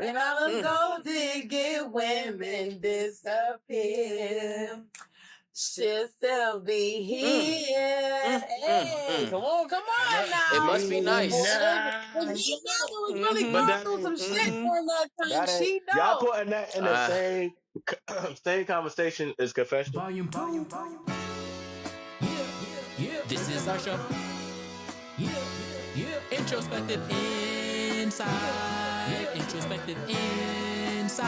And all the gold digging women disappear. She'll still be here. Hey, come on now. It must be nice. When she was really going through some shit during that time, That ain't, she y'all know. putting that in the same conversation as confession. Volume 2. This is our show. Introspective Insight. Introspective Insight.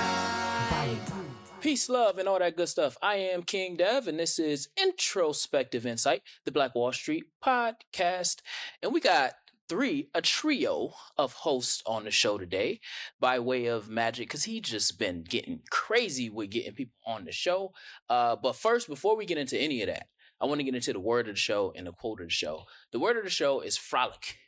Peace, love, and all that good stuff. I am King Dev, and this is Introspective Insight, the Black Wall Street podcast. And we got a trio of hosts on the show today by way of Magic, because he just been getting crazy with getting people on the show. But first, before we get into any of that, I want to get into the word of the show and the quote of the show. The word of the show is frolic.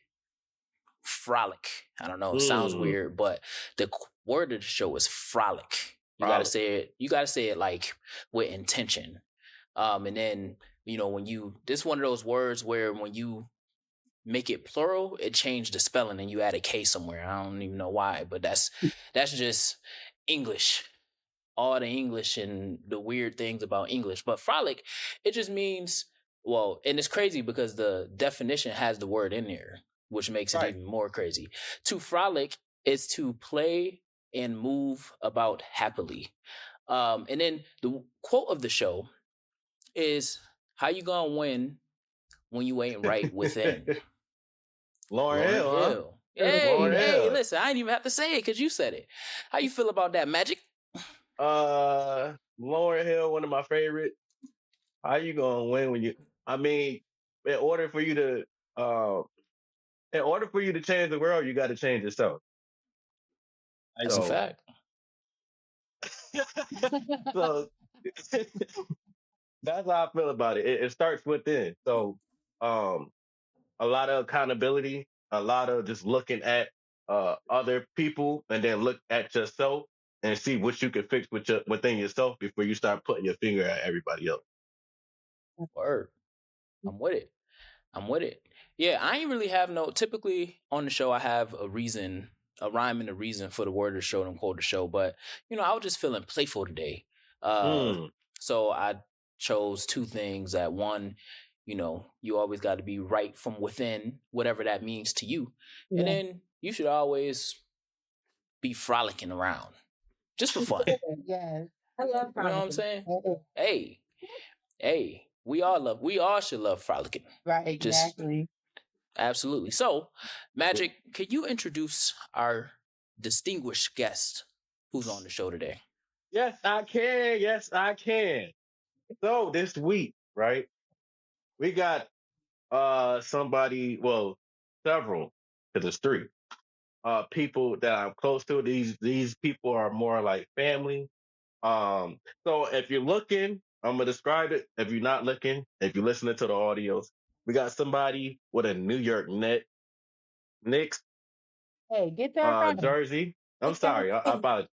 Frolic. I don't know. It sounds weird, but the word of the show is frolic. You gotta say it. You gotta say it like with intention. And then this is one of those words where when you make it plural, it changed the spelling and you add a K somewhere. I don't even know why, but that's just English. All the English and the weird things about English. But frolic, it just means, well, and it's crazy because the definition has the word in there, which makes it even more crazy. To frolic is to play and move about happily. And then the quote of the show is, how you gonna win when you ain't right within? Lauryn Hill. Huh? Hey, listen, I didn't even have to say it because you said it. How you feel about that, Magic? Lauryn Hill, one of my favorites. How you gonna win when you? I mean, in order for you to change the world, you got to change yourself. That's a fact. So that's how I feel about it. It starts within. So, a lot of accountability, a lot of just looking at other people, and then look at yourself and see what you can fix within yourself before you start putting your finger at everybody else. Word. I'm with it. Yeah, I ain't really have typically on the show I have a rhyme and a reason for the word of the show and quote of the show, but I was just feeling playful today. So I chose two things. That one, you always got to be right from within, whatever that means to you. Yeah. And then you should always be frolicking around just for fun. Yes. I love frolicking. You know what I'm saying? Hey, we all should love frolicking. Right, exactly. Absolutely. So, Magic, can you introduce our distinguished guest who's on the show today? Yes, I can. So this week, right, we got somebody, well, several, because it's three, people that I'm close to. These people are more like family. So if you're looking, I'm gonna describe it. If you're not looking, if you're listening to the audios, we got somebody with a New York Knicks get that jersey. I'm sorry, I apologize.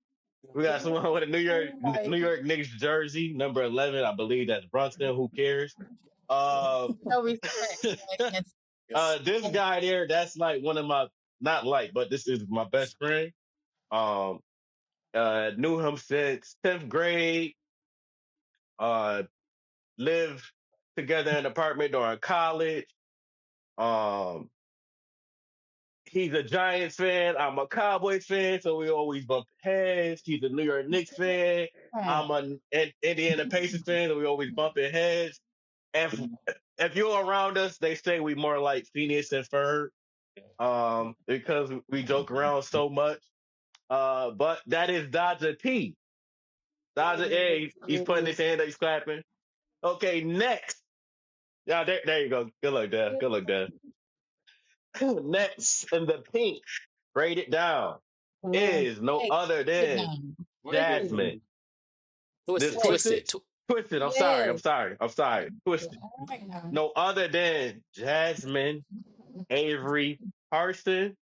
We got someone with a New York Knicks jersey, number 11. I believe that's Brunson. Who cares? No respect. This guy there, that's like one of my, not like, but this is my best friend. Knew him since 10th grade. Lived together in an apartment during college. He's a Giants fan. I'm a Cowboys fan, so we always bump heads. He's a New York Knicks fan. I'm an Indiana Pacers fan, so we always bumping heads. And if you're around us, they say we more like Phineas and Ferb, because we joke around so much. But that is Dodger P. Dodger A. He's putting his hand up, he's clapping. Okay, next. Yeah, there you go. Good luck, Dad. Next in the pink, braided down, is no other than Jasmine. Twisted. I'm sorry. Twisted. No other than Jasmine Avery Harson.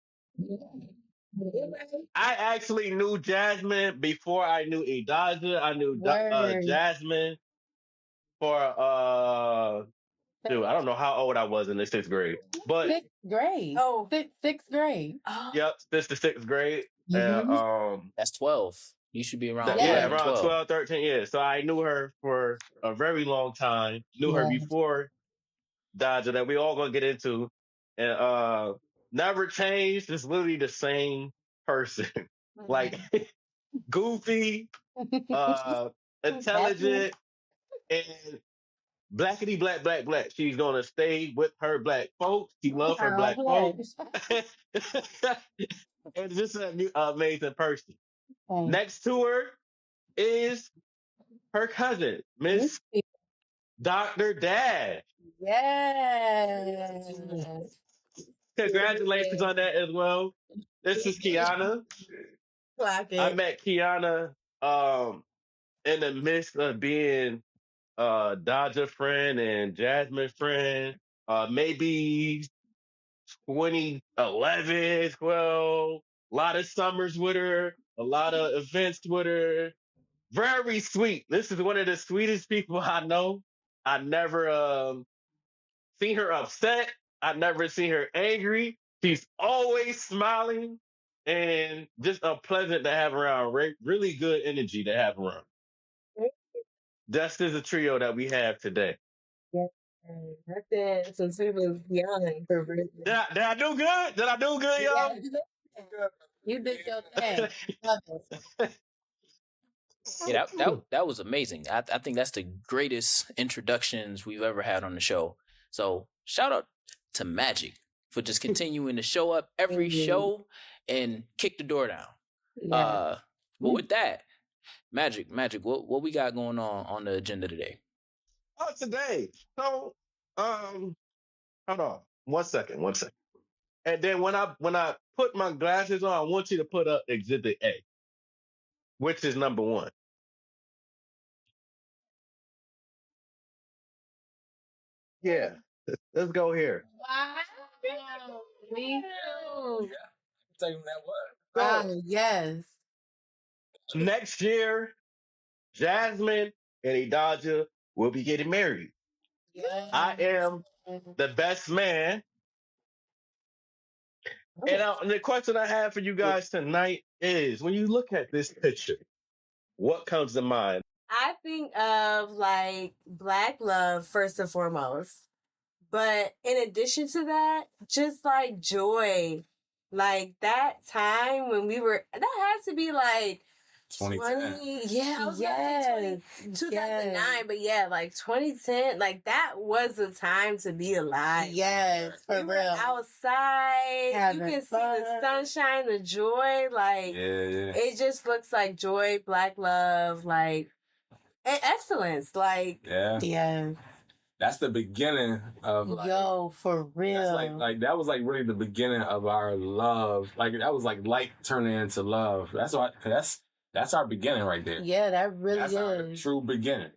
I actually knew Jasmine before I knew Idaja. I knew Jasmine for dude, I don't know how old I was in the 6th grade, but sixth grade. Sixth grade. Yep, this the 6th grade. And That's 12. You should be around yeah, 11, around 12. 12, 13 years. So I knew her for a very long time. Knew her before Dodger that we all gonna get into. And never changed. It's literally the same person. Like goofy, intelligent, and Blackity Black Black Black. She's gonna stay with her black folks. She loves her black folks. And just an amazing person. Next to her is her cousin, Miss Dr. Dash. Yes. Congratulations on that as well. This is Kiana. Clock I it. met Kiana in the midst of being Dodger friend and Jasmine friend. Maybe 2011, 12. A lot of summers with her, a lot of events with her. Very sweet. This is one of the sweetest people I know. I never seen her upset. I never seen her angry. She's always smiling and just a pleasant to have around. Really good energy to have around. That's is a trio that we have today. Yeah. That's it. So it was young for real. Did I do good? Did I do good, y'all? Yeah. You did your thing. Love it. Yeah, that was amazing. I think that's the greatest introductions we've ever had on the show. So shout out to Magic for just continuing to show up every show and kick the door down. Yeah. But with that, Magic, what we got going on the agenda today? Oh, today. So, hold on. 1 second. And then when I put my glasses on, I want you to put up Exhibit A, which is number 1. Yeah, let's go here. Wow. Me too. Tell you when that was. Wow. Yes. Next year, Jasmine and Idaja will be getting married. Yes. I am the best man. And the question I have for you guys tonight is, when you look at this picture, what comes to mind? I think of like Black love first and foremost. But in addition to that, just like joy. Like that time when that had to be like 20, yeah, yes, 2009, but yeah, like 2010, like that was the time to be alive. Yes, for real. Were outside, you can see the sunshine, the joy, like it just looks like joy, Black love, like and excellence, like yeah. That's the beginning of for real. Like that was like really the beginning of our love. Like that was like light turning into love. That's why that's our beginning right there. Yeah, that really that's is our true beginning.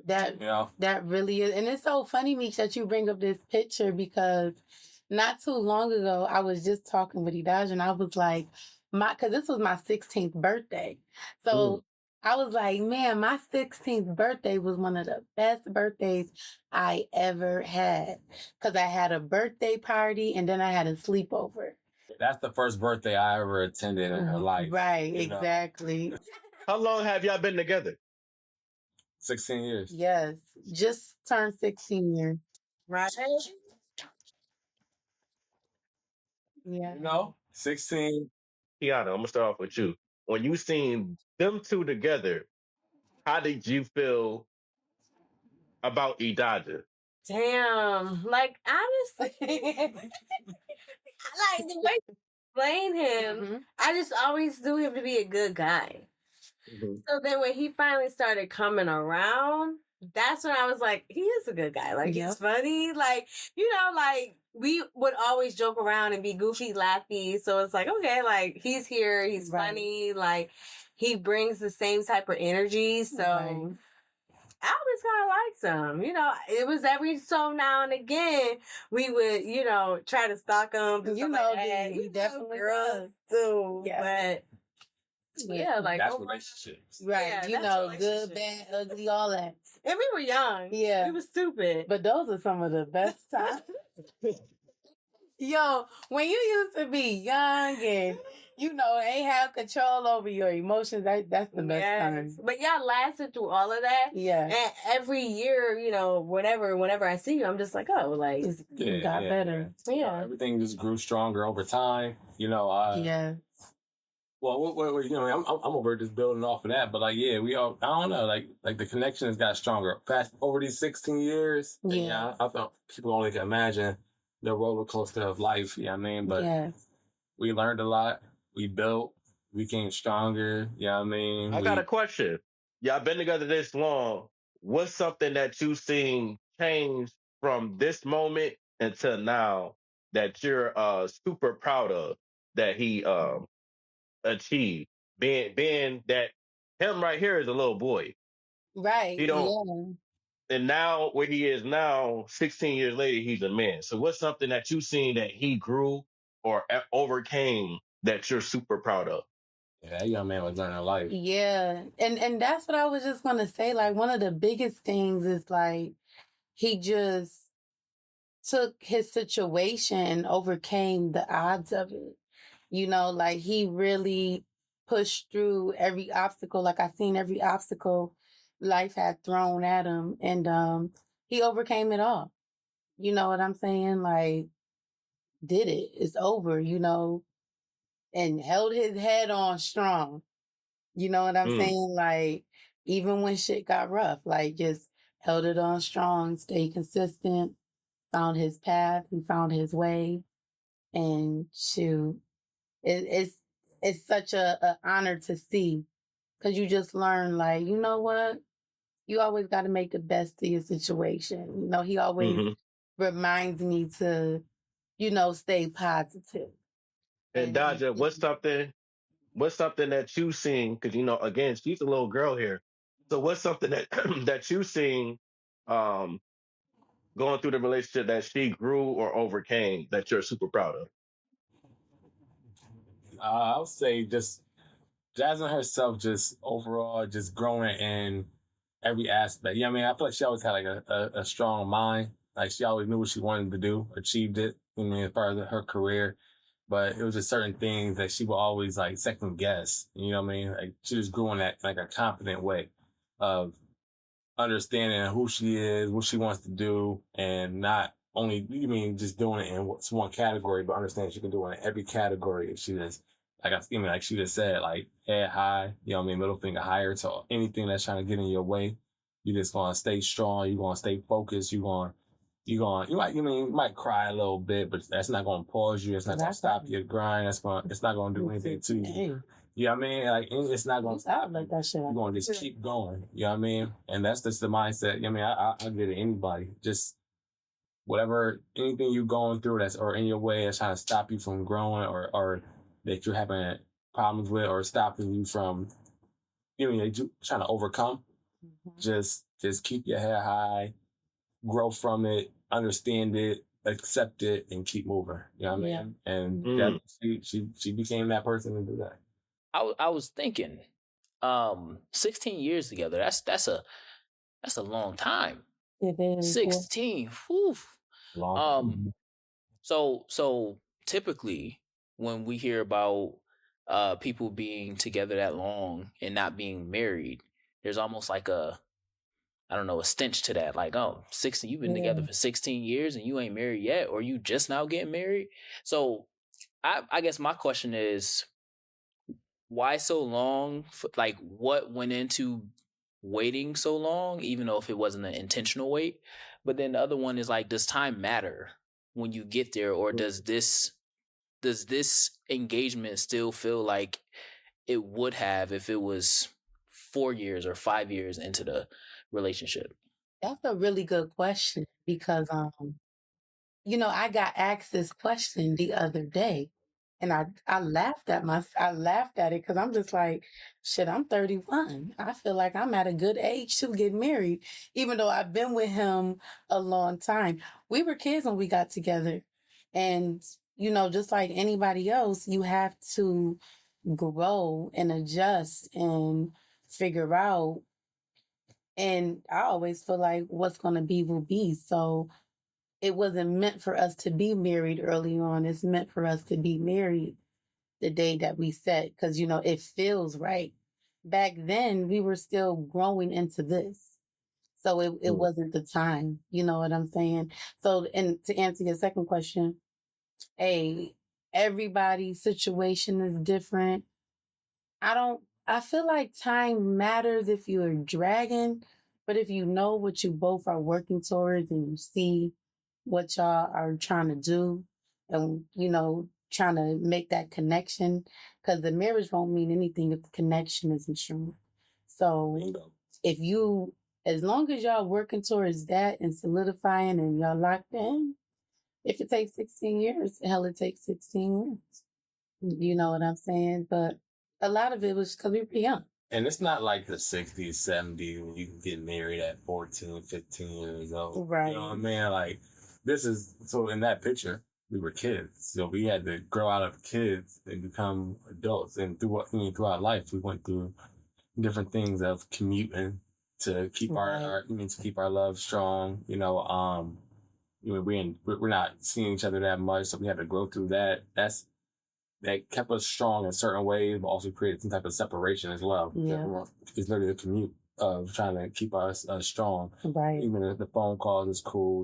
That really is, and it's so funny, Meech, that you bring up this picture because not too long ago I was just talking with Idaj and I was like, because this was my 16th birthday, so. I was like, man, my 16th birthday was one of the best birthdays I ever had. Because I had a birthday party and then I had a sleepover. That's the first birthday I ever attended in her life. Right, exactly. How long have y'all been together? 16 years. Yes, just turned 16 years. Right? Yeah. 16. Kiana, I'm going to start off with you. When you seen them two together, how did you feel about Idaja? Damn. Like, honestly, like the way you explain him, I just always knew him to be a good guy. So then when he finally started coming around, that's when I was like, he is a good guy. Like, he's funny. Like, like, we would always joke around and be goofy, laughy. So it's like, okay, like, he's here. He's funny. Like, he brings the same type of energy. So I always kind of liked him. It was every so now and again we would, try to stalk him. He definitely girls too. Yeah. But yeah, like that's relationships. Right. Good, bad, ugly, all that. And we were young. Yeah. We were stupid. But those are some of the best times. Yo, when you used to be young and ain't have control over your emotions. That's the best time. But y'all lasted through all of that. Yeah. And every year, whenever I see you, I'm just like, oh, like it got better. Yeah. Everything just grew stronger over time. Yeah. Well, I'm over just building off of that, but we all, I don't know, like the connection has got stronger. Fast over these 16 years, Yeah. I thought people only can imagine the roller coaster of life, you know what I mean? But we learned a lot, we built, we came stronger, you know what I mean? I got a question. Y'all been together this long. What's something that you've seen change from this moment until now that you're super proud of that he achieved? Being that him right here is a little boy. Right. He don't and now where he is now, 16 years later, he's a man. So what's something that you've seen that he grew or overcame that you're super proud of? Yeah, that young man was learning life. Yeah. And that's what I was just going to say. Like, one of the biggest things is like, he just took his situation and overcame the odds of it. Like he really pushed through every obstacle. Like I seen every obstacle life had thrown at him, and he overcame it all. You know what I'm saying? Like, did it. It's over, and held his head on strong. You know what I'm saying? Like, even when shit got rough, like just held it on strong, stayed consistent, found his path, he found his way. And shoot, it's such a honor to see, because you just learn, like, you know what? You always got to make the best of your situation. He always reminds me to, stay positive. And Dodger, what's something that you've seen? Because again, she's a little girl here. So what's something that that you've seen um, going through the relationship that she grew or overcame that you're super proud of? I would say just Jasmine herself, just overall, just growing in every aspect. Yeah, I mean, I feel like she always had like a strong mind. Like she always knew what she wanted to do, achieved it. I mean, as far as her career, but it was just certain things that she would always like second guess. You know what I mean? Like she just grew in that like a confident way of understanding who she is, what she wants to do, and not only just doing it in one category, but understanding she can do it in every category. If she just like she just said, like head high, middle finger higher to anything that's trying to get in your way. You just gonna stay strong. You gonna stay focused. You might cry a little bit, but that's not gonna pause you. It's not gonna stop your grind. It's not gonna do anything to you. You know what I mean? Like, it's not going to stop like that shit. You're going to just keep going. You know what I mean? And that's just the mindset. I mean, I get it. Anybody. Just anything you're going through or in your way that's trying to stop you from growing or that you're having problems with or stopping you from, trying to overcome. Just keep your head high, grow from it, understand it, accept it, and keep moving. You know what I mean? And she became that person to do that. I was thinking, 16 years together. That's a long time. It is 16. Whew. Long. So typically when we hear about people being together that long and not being married, there's almost like a stench to that. Like, 16, you've been together for 16 years and you ain't married yet, or you just now getting married. So I guess my question is, why so long? Like, what went into waiting so long, even though if it wasn't an intentional wait? But then the other one is like, does time matter when you get there, or does this engagement still feel like it would have if it was 4 years or 5 years into the relationship? That's a really good question, because I got asked this question the other day, and I laughed at it, because I'm just like, shit, I'm 31. I feel like I'm at a good age to get married, even though I've been with him a long time. We were kids when we got together, and just like anybody else, you have to grow and adjust and figure out. And I always feel like what's going to be will be. So it wasn't meant for us to be married early on. It's meant for us to be married the day that we set because, it feels right. Back then, we were still growing into this. So it wasn't the time. You know what I'm saying? So, and to answer your second question, everybody's situation is different. I feel like time matters if you're dragging, but if you know what you both are working towards and you see what y'all are trying to do and, trying to make that connection, because the marriage won't mean anything if the connection isn't strong. So as long as y'all working towards that and solidifying and y'all locked in, if it takes 16 years, hell, it takes 16 years. You know what I'm saying? But a lot of it was because we were young. And it's not like the 60s, 70s when you can get married at 14, 15 years old. Right. You know what I mean? Like, so in that picture, we were kids. So we had to grow out of kids and become adults. And throughout life, we went through different things of commuting to keep our love strong. We're not seeing each other that much, so we had to grow through that. That kept us strong in certain ways, but also created some type of separation as well. Yeah. It's literally the commute of trying to keep us strong. Right. Even if the phone calls is cool.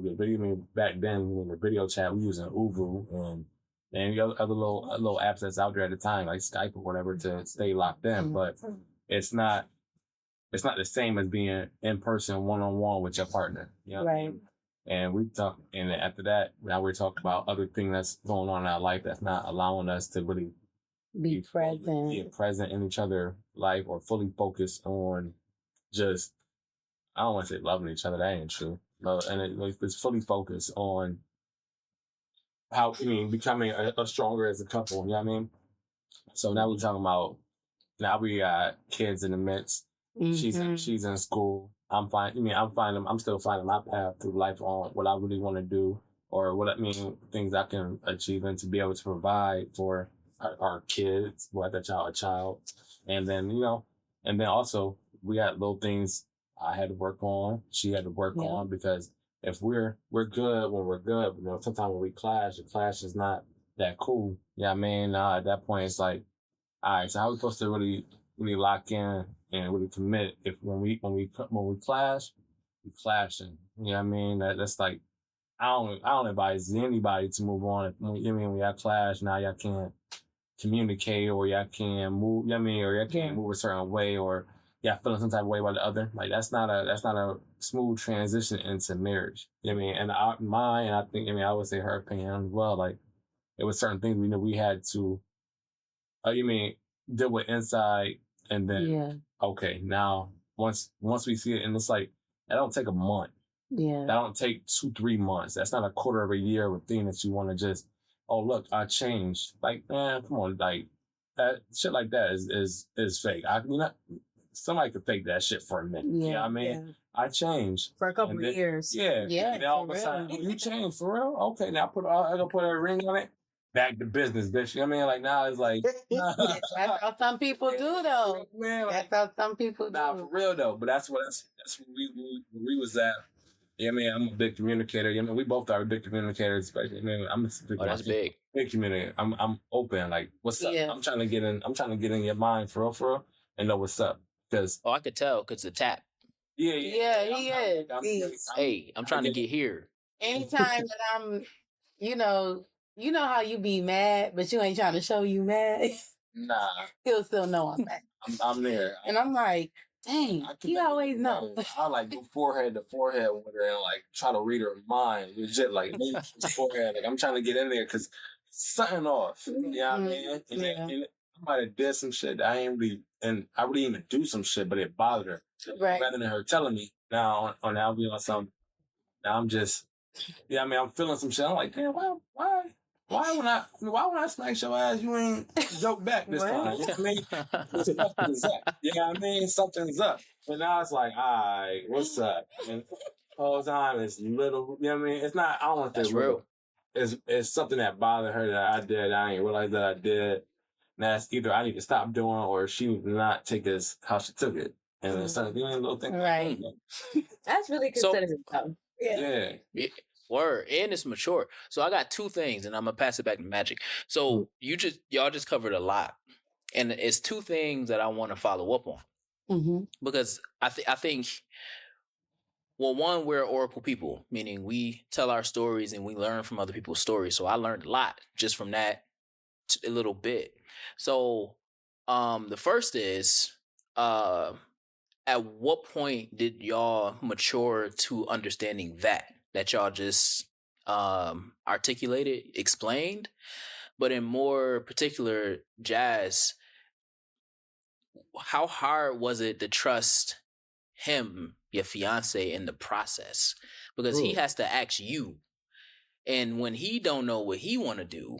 Back then, when the video chat, we using Uvu and the other little apps that's out there at the time, like Skype or whatever, to stay locked in. But it's not the same as being in person, one-on-one with your partner. You know what I mean? And we talk, and after that, now we're talking about other things that's going on in our life that's not allowing us to really be present in each other's life or fully focused on just, I don't want to say loving each other, that ain't true. It's fully focused on becoming a stronger as a couple, you know what I mean? So now we're talking about, now we got kids in the midst. Mm-hmm. She's in school. I'm still finding my path through life on what I really want to do or things I can achieve and to be able to provide for our kids, whether a child. And then, and then also we had little things I had to work on. She had to work on, because if we're good when we're good, sometimes when we clash, the clash is not that cool. Yeah, at that point it's like, all right, so how are we supposed to really lock in and really commit if when we clash, we clashing. You know what I mean? That's like, I don't advise anybody to move on. When y'all clash, now y'all can't communicate or y'all can't move, you know what I mean? Or y'all can't move a certain way or y'all feeling some type of way about the other. Like that's not a smooth transition into marriage. You know what I mean? And I think, I would say her opinion as well. Like it was certain things we knew we had to, deal with inside, and then okay, now once we see it, and it's like that don't take a month. Yeah, that don't take 2-3 months. That's not a quarter of a year of a thing that you want to just, oh look, I changed. Like, man, come on, like that shit like that is fake. Somebody could fake that shit for a minute. Yeah, you know what I mean? Yeah. I changed for a couple of years. Yeah. And then all of a sudden, you changed for real? Okay, now I gotta put a ring on it. Back to business, bitch. You know what I mean? Like now it's like that's how some people do though. Man, that's how some people do. Nah, for real though. But that's where we was at. Yeah, I'm a big communicator. We both are big communicators. Especially, I'm a big, that's big. Big communicator. I'm open. Like, what's up? I'm trying to get in your mind for real, and know what's up. Because I could tell because the tap. Yeah, he is. I'm trying to get here. Anytime that I'm, you know how you be mad, but you ain't trying to show you mad. Nah, he'll still know I'm mad. I'm there, and I'm like, dang, he always know. I like go forehead to forehead with her and like try to read her mind, legit, like forehead. Like I'm trying to get in there because something off. You know what I mean? And I might have did some shit that I ain't really, and I really even do some shit, but it bothered her. Right. Rather than her telling me now I'll be on something. Now I'm just, I'm feeling some shit. I'm like, damn, why when I smack your ass, you ain't joke back this time? You know what I mean? Something's up. You know what I mean? Something's up. But now it's like, all right, what's up? And the whole time it's little, you know what I mean? It's not, I don't want to say real. It's something that bothered her that I did. I didn't realize that I did. And that's either I need to stop doing or she would not take this how she took it. And then start doing little things. Right. That's really considerate though. Yeah. Word, and it's mature. So I got two things, and I'm gonna pass it back to Magic. So y'all just covered a lot, and it's two things that I want to follow up on because I think, well, one, we're Oracle people, meaning we tell our stories and we learn from other people's stories. So I learned a lot just from that a little bit. So, the first is, at what point did y'all mature to understanding that y'all just articulated, explained? But in more particular, Jazz, how hard was it to trust him, your fiance, in the process? Because he has to ask you, and when he don't know what he want to do,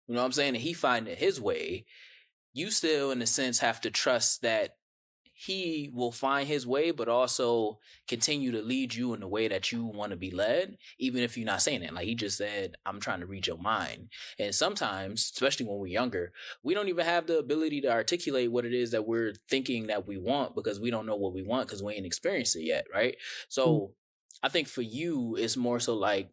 you know what I'm saying, and he find it his way, you still in a sense have to trust that he will find his way, but also continue to lead you in the way that you want to be led, even if you're not saying it. Like he just said, I'm trying to read your mind. And sometimes, especially when we're younger, we don't even have the ability to articulate what it is that we're thinking that we want because we don't know what we want because we ain't experienced it yet, right? So I think for you, it's more so like,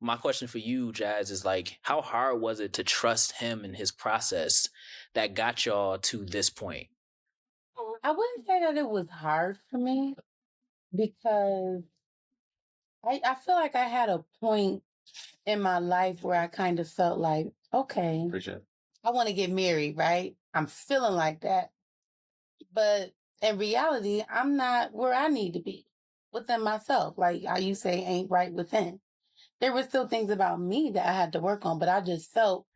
my question for you, Jazz, is like, how hard was it to trust him and his process that got y'all to this point? I wouldn't say that it was hard for me because I feel like I had a point in my life where I kind of felt like, okay, I want to get married, right? I'm feeling like that. But in reality, I'm not where I need to be within myself. Like how you say, ain't right within. There were still things about me that I had to work on, but I just felt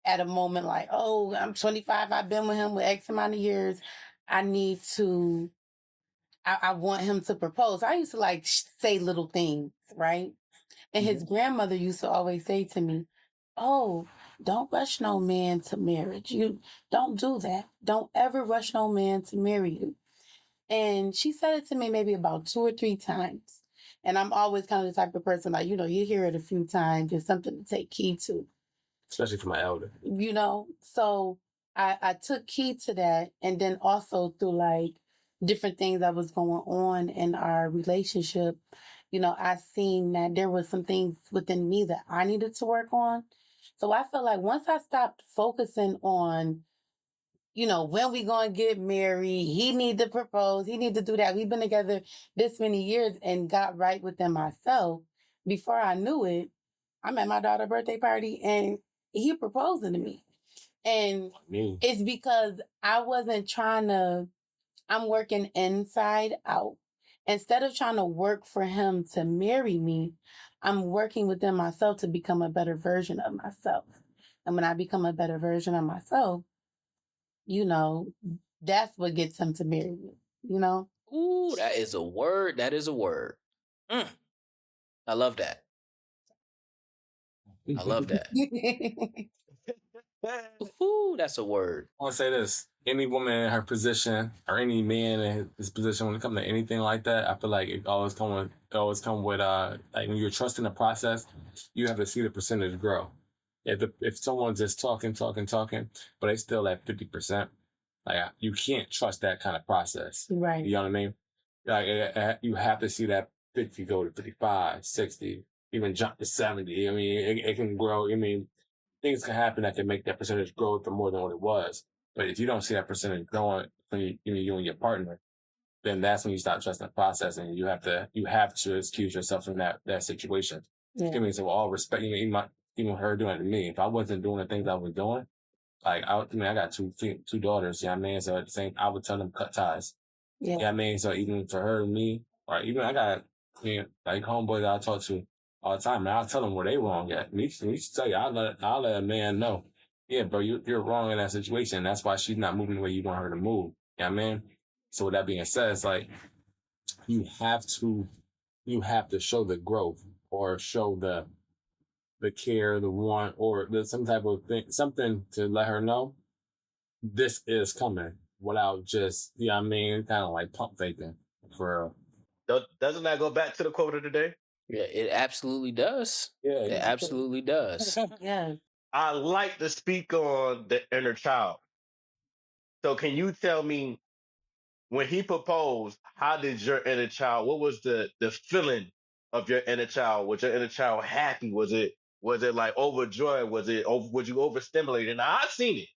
at a moment like, oh, I'm 25. I've been with him with X amount of years. I need to, I want him to propose. I used to like say little things, right? And his grandmother used to always say to me, oh, don't rush no man to marriage. You don't do that. Don't ever rush no man to marry you. And she said it to me maybe about 2 or 3 times. And I'm always kind of the type of person like, you hear it a few times, it's something to take heed to. Especially for my elder. So I took heed to that. And then also through like different things that was going on in our relationship, I seen that there was some things within me that I needed to work on. So I felt like once I stopped focusing on, when we gonna get married, he need to propose, he need to do that. We've been together this many years and got right within myself. Before I knew it, I'm at my daughter's birthday party and he proposing to me. And it's because I wasn't I'm working inside out. Instead of trying to work for him to marry me, I'm working within myself to become a better version of myself. And when I become a better version of myself, that's what gets him to marry me. Ooh, that is a word. That is a word. I love that. I love that. Ooh, that's a word. I want to say this. Any woman in her position or any man in his position when it comes to anything like that, I feel like it always come with like when you're trusting the process, you have to see the percentage grow. If someone's just talking, but they still at 50%, like you can't trust that kind of process. Right. You know what I mean? Like you have to see that 50 go to 55, 60, even jump to 70. I mean, it can grow. I mean, things can happen that can make that percentage grow to more than what it was. But if you don't see that percentage growing when you and your partner, then that's when you start trusting the process, and you have to excuse yourself from that situation. Yeah. I mean, so with all respect, even her doing it to me, if I wasn't doing the things I was doing, like I got two daughters. Yeah, you know I mean, so at the same, I would tell them cut ties. Yeah, you know I mean, so even for her and me, or even I got like homeboys that I talk to all the time, and I'll tell them where they wrong at. Me to tell you, I'll let a man know. Yeah, bro, you're wrong in that situation. That's why she's not moving the way you want her to move. Yeah, you know I mean. So with that being said, it's like you have to show the growth or show the care, the want, or some type of thing, something to let her know this is coming without just, you know what I mean, kind of like pump faking for Doesn't that go back to the quote of the day? Yeah, it absolutely does. Yeah, it absolutely does. Yeah. I like to speak on the inner child. So can you tell me, when he proposed, how did your inner child, what was the feeling of your inner child? Was your inner child happy? Was it like overjoyed? Was you overstimulated? Now I've seen it,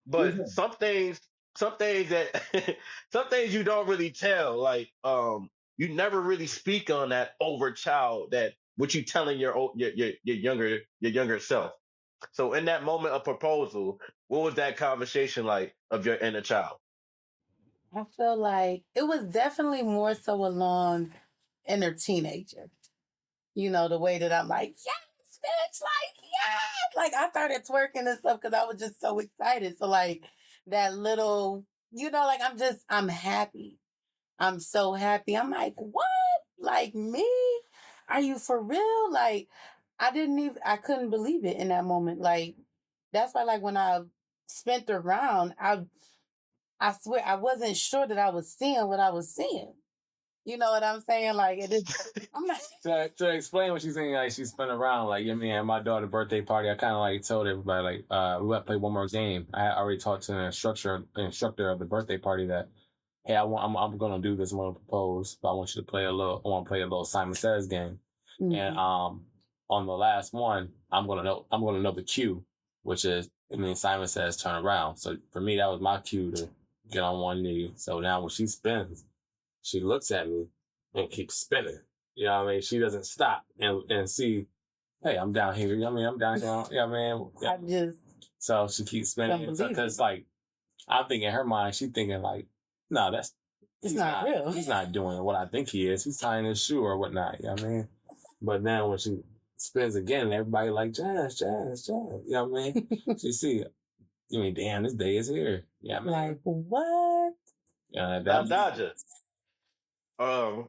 but some things that some things you don't really tell. Like you never really speak on that over child, that what you telling your younger self. So in that moment of proposal, what was that conversation like of your inner child? I feel like it was definitely more so along inner teenager. You know, the way that I'm like, yes, bitch, like, yes. Like, I started twerking and stuff because I was just so excited. So, like, that little, like, I'm happy. I'm so happy. I'm like, what? Like, me? Are you for real? Like, I couldn't believe it in that moment. Like, that's why, like, when I spent the round, I swear I wasn't sure that I was seeing what I was seeing. You know what I'm saying? Like it is. I'm like, To explain what she's saying, like she spun around, like at my daughter's birthday party, I kind of like told everybody, like, we have to play one more game. I had already talked to the instructor of the birthday party that, hey, I'm gonna do this, I'm gonna propose, but I want you to play I want to play a little Simon Says game, and on the last one, I'm gonna know the cue, which is, Simon Says turn around. So for me, that was my cue to get on one knee. So now when she spins, she looks at me and keeps spinning. You know what I mean? She doesn't stop and see, hey, I'm down here. You know what I mean? I'm down here. You know what I mean? Yeah. I just So she keeps spinning. Because, like, I'm thinking in her mind, she's thinking, like, no, it's not real. He's not doing what I think he is. He's tying his shoe or whatnot. You know what I mean? But then when she spins again, everybody like, Jazz. You know what I mean? She see, damn, this day is here. Yeah, you know like, what? Yeah, Now, Dodger. I'm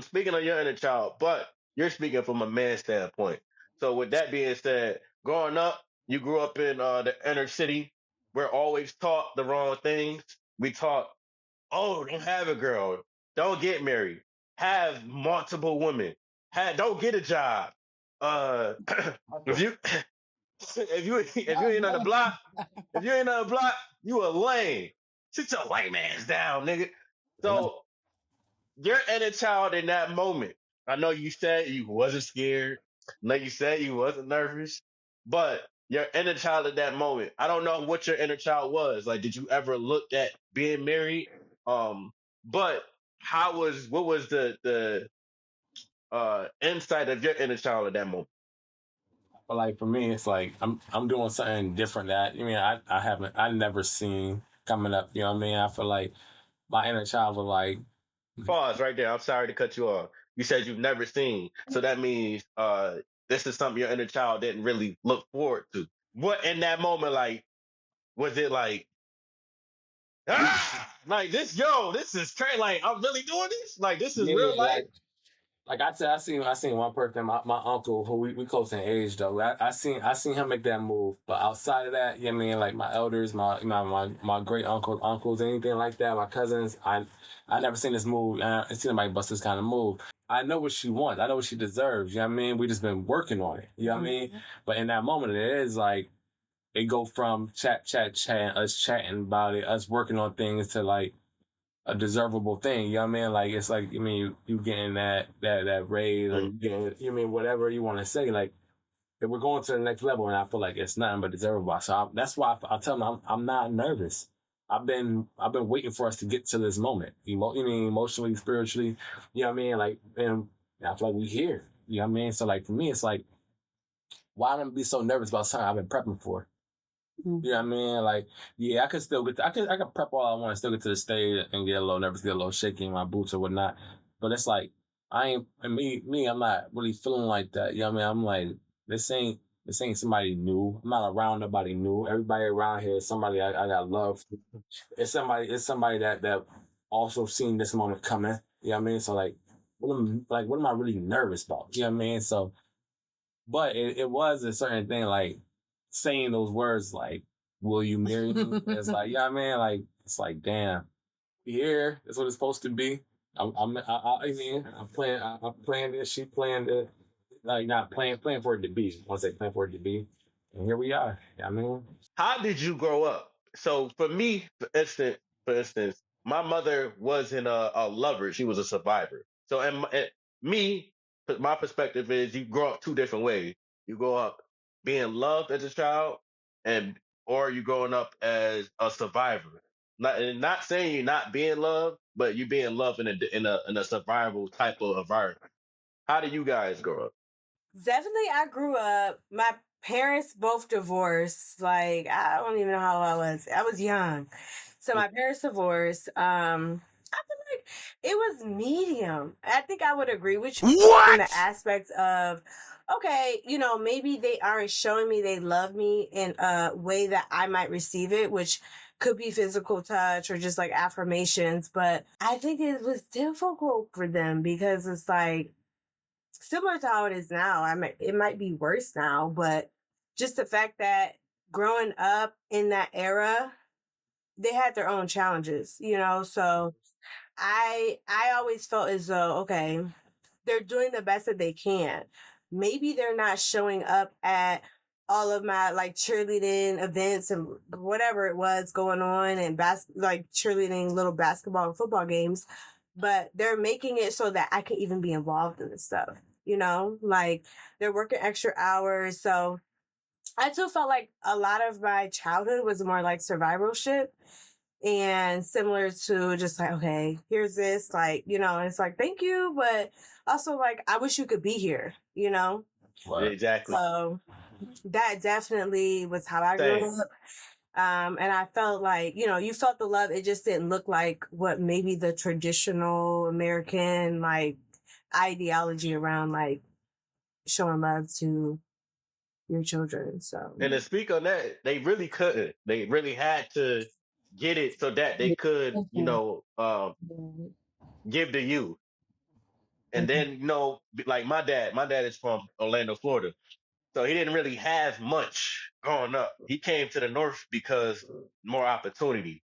speaking of your inner child, but you're speaking from a man's standpoint. So with that being said, growing up, you grew up in the inner city. We're always taught the wrong things. We taught, oh, don't have a girl, don't get married, have multiple women, don't get a job. Uh, if you if you ain't on the block, you a lame. Sit your white man's down, nigga. So your inner child in that moment. I know you said you wasn't scared. I know you said you wasn't nervous, but your inner child at that moment. I don't know what your inner child was. Like, did you ever look at being married? But what was the insight of your inner child at that moment? But like for me, it's like I'm doing something different that I never seen coming up. You know what I mean? I feel like my inner child was like, Pause right there. I'm sorry to cut you off. You said you've never seen, so that means this is something your inner child didn't really look forward to. What in that moment, like, was it like, like this is crazy. Like, I'm really doing this. Like, this is real yeah, life. like I said, I seen one person, my uncle, who we close in age though. I seen him make that move, but outside of that, like my elders, my great uncles, anything like that, my cousins, I never seen this move. I seen anybody bust this kind of move. I know what she wants. I know what she deserves. You know what I mean? We just been working on it. You know what I mean? But in that moment, it is like it go from chat, us chatting about it, us working on things to like a deservable thing. You know what I mean? Like it's like you getting that raise or you getting whatever you want to say. Like if we're going to the next level, and I feel like it's nothing but deservable. So that's why I tell them I'm not nervous. I've been waiting for us to get to this moment. Emotionally, spiritually. You know what I mean? Like, and I feel like we here. You know what I mean? So like for me, it's like why am I be so nervous about something I've been prepping for? You know what I mean? Like, yeah, I could still I could prep all I want and still get to the stage and get a little nervous, get a little shaky in my boots or whatnot. But it's like, I'm not really feeling like that. You know what I mean? I'm like, this ain't somebody new. I'm not around nobody new. Everybody around here is somebody I got love. It's somebody that also seen this moment coming. You know what I mean? So like, what am I really nervous about? You know what I mean? So, but it was a certain thing, like saying those words, like, will you marry me? It's like, yeah, man, like, it's like, damn, here, that's what it's supposed to be. I'm playing this, she playing it, like, not playing for it to be. I want to say playing for it to be. And here we are. Yeah, I mean, How did you grow up? So for me, for instance, my mother wasn't a lover; she was a survivor. So and me, my perspective is you grow up two different ways. You grow up being loved as a child, and or you growing up as a survivor. Not saying you're not being loved, but you being loved in a survival type of environment. How do you guys grow up? Definitely, I grew up. My parents both divorced. Like I don't even know how I was. I was young, so my parents divorced. I feel like it was medium. I think I would agree with you in the aspect of, okay, maybe they aren't showing me they love me in a way that I might receive it, which could be physical touch or just like affirmations. But I think it was difficult for them because it's like similar to how it is now. It might be worse now, but just the fact that growing up in that era, they had their own challenges, So I always felt as though, okay, they're doing the best that they can. Maybe they're not showing up at all of my like cheerleading events and whatever it was going on and like cheerleading little basketball and football games, but they're making it so that I can even be involved in this stuff, like they're working extra hours. So I too felt like a lot of my childhood was more like survivorship and similar to just like, okay, here's this, like, and it's like, thank you, but also like, I wish you could be here, Exactly. So that definitely was how I grew Same. up. And I felt like, you felt the love. It just didn't look like what maybe the traditional American like ideology around like showing love to your children. So And to speak on that, they really couldn't. They really had to get it so that they could, give to you. And then, like my dad is from Orlando, Florida. So he didn't really have much growing up. He came to the North because more opportunity.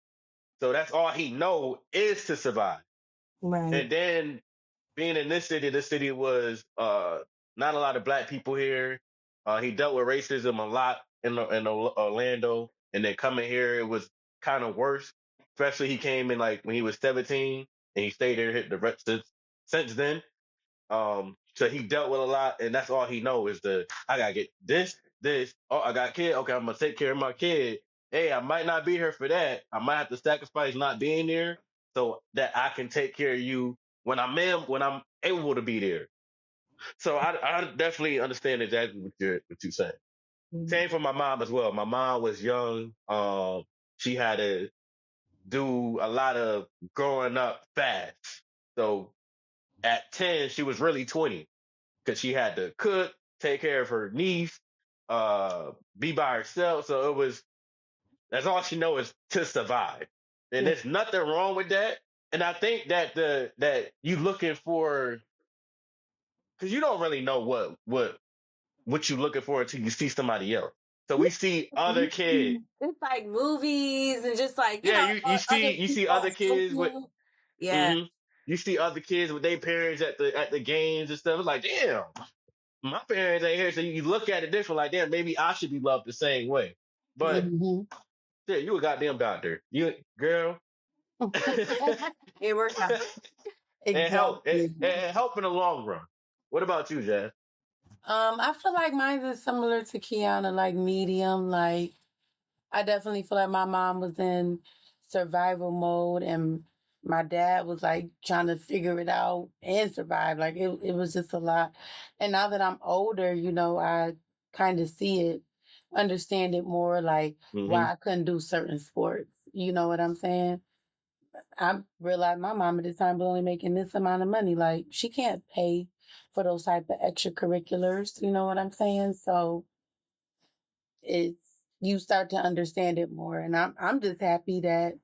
So that's all he know is to survive. right. And then being in this city was not a lot of black people here. He dealt with racism a lot in Orlando, and then coming here it was kind of worse. Especially he came in like when he was 17, and he stayed there hit the rest since then. So he dealt with a lot, and that's all he know is I gotta get this. Oh, I got a kid. Okay, I'm gonna take care of my kid. Hey, I might not be here for that. I might have to sacrifice not being there so that I can take care of you when I'm able to be there. So I definitely understand exactly what you're saying. Mm-hmm. Same for my mom as well. My mom was young. She had to do a lot of growing up fast. So at 10, she was really 20 because she had to cook, take care of her niece, be by herself. So that's all she know is to survive. And there's nothing wrong with that. And I think that that you looking for, because you don't really know what you looking for until you see somebody else. So we see other kids. It's like movies and just like, Yeah, you other see people other kids with cooking. Yeah. hmm you see other kids with their parents at the games and stuff. It's like, damn, my parents ain't here. So you look at it different, like, damn, maybe I should be loved the same way. But shit, you a goddamn doctor. You girl. It worked out. And help Exactly. and help in the long run. What about you, Jazz? I feel like mine is similar to Kiana, like medium. Like I definitely feel like my mom was in survival mode and my dad was like trying to figure it out and survive. Like it was just a lot. And now that I'm older, I kind of see it, understand it more, like Mm-hmm. why I couldn't do certain sports. You know what I'm saying? I realized my mom at the time was only making this amount of money. Like she can't pay for those type of extracurriculars. You know what I'm saying? So it's you start to understand it more, and I'm just happy that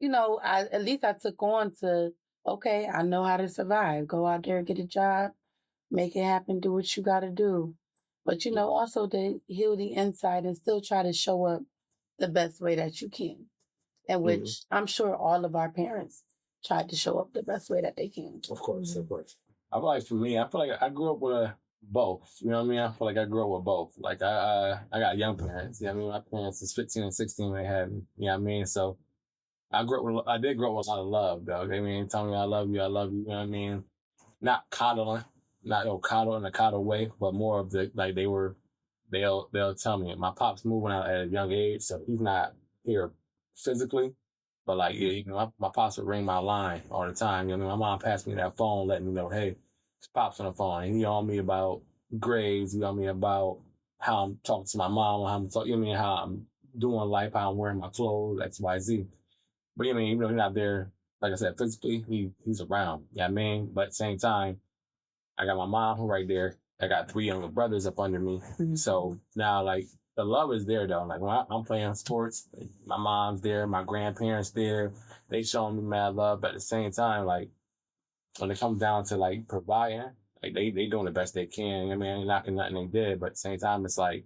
I at least I took on to okay, I know how to survive. Go out there, get a job, make it happen, do what you got to do. But also to heal the inside and still try to show up the best way that you can, and Mm-hmm. which I'm sure all of our parents tried to show up the best way that they can. Of course, of course. I feel like for me, I feel like I grew up with both. You know what I mean? I feel like I grew up with both. Like I got young parents. You know what I mean? My parents is 15 and 16 when they had me. You know what I mean? So I did grow up with a lot of love though. I mean, telling me I love you, you know what I mean? Not coddling. not coddle in a coddle way, but more of the like they'll tell me my pop's moving out at a young age, so he's not here physically. But like, yeah, you know, my pops would ring my line all the time. You know, my mom passed me that phone, letting me know, hey, his pop's on the phone. And he on me about grades. He on me about how I'm talking to my mom, how I'm talking, you know, what I mean, how I'm doing life, how I'm wearing my clothes, X, Y, Z. But you know, even though he's not there, like I said, physically, he's around. Yeah, you know I mean, but at the same time, I got my mom who right there. I got 3 younger brothers up under me. Mm-hmm. So now, like, the love is there, though. Like, when I'm playing sports, my mom's there, my grandparents there. They showing me mad love. But at the same time, like, when it comes down to, like, providing, like, they doing the best they can. I mean, knocking nothing they did. But at the same time, it's like,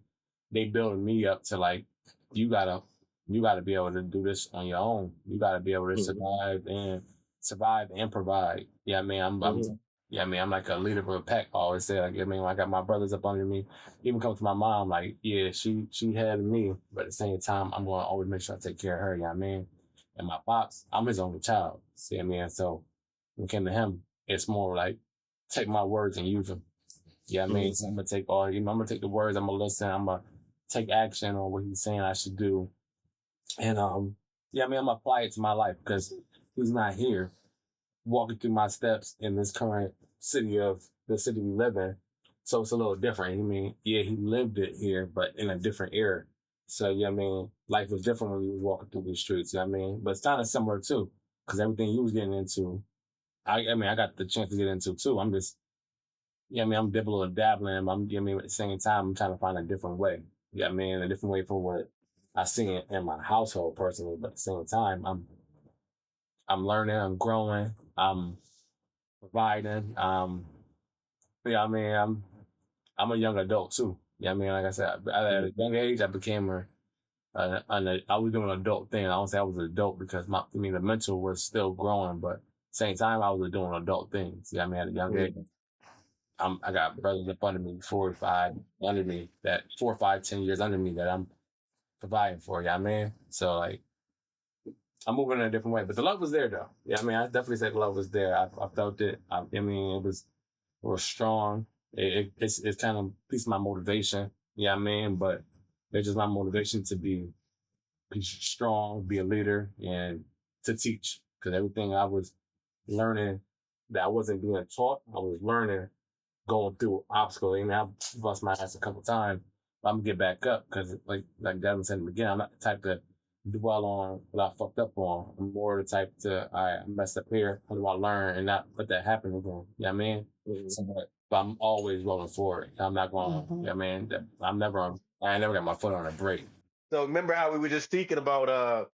they building me up to, like, you gotta be able to do this on your own. You gotta be able to survive and provide. Yeah, I mean, I'm like a leader of a pack. I always say, like, I mean, I got my brothers up under me. Even come to my mom, like, yeah, she had me, but at the same time, I'm going to always make sure I take care of her. Yeah, I mean, and my pops, I'm his only child. See, I mean, so when it came to him, it's more like take my words and use them. Yeah, I mean, so I'm gonna take I'm gonna take the words, I'm gonna listen, I'm gonna take action on what he's saying I should do, and yeah, I mean, I'm gonna apply it to my life because he's not here walking through my steps in this current city we live in. So it's a little different. I mean, yeah, he lived it here, but in a different era. So, yeah, I mean, life was different when we was walking through these streets, you know what I mean? But it's kind of similar too, because everything you was getting into, I mean, I got the chance to get into too. I'm just, yeah, I mean, I'm dibbling and dabbling. You know, I mean, at the same time, I'm trying to find a different way. Yeah, I mean, a different way for what I see in my household personally. But at the same time, I'm learning, I'm growing, I'm providing. Yeah, I mean, I'm a young adult too. Yeah, I mean, like I said, at a young age, I became I was doing an adult thing. I don't say I was an adult because the mental was still growing, but same time I was doing adult things. Yeah, I mean, at a young age, I got brothers up under me, 4 or 5 under me, that 4, 5, 10 years under me that I'm providing for. Yeah, I mean, so like I'm moving in a different way, but the love was there though. Yeah, I mean, I definitely say the love was there. I felt it. I mean, it was strong. It's kind of piece of my motivation. Yeah, I mean, but it's just my motivation to be strong, be a leader, and to teach. Because everything I was learning that I wasn't being taught, I was learning going through obstacles. I mean, I bust my ass a couple times, but I'm gonna get back up because, like Devin said in the beginning, I'm not the type to dwell on what I fucked up on. I'm more the type to, I messed up here. How do I learn and not let that happen again? You know what I mean? Mm-hmm. So, but I'm always rolling forward. I'm not going, you know what I mean? I never got my foot on a brake. So remember how we were just speaking about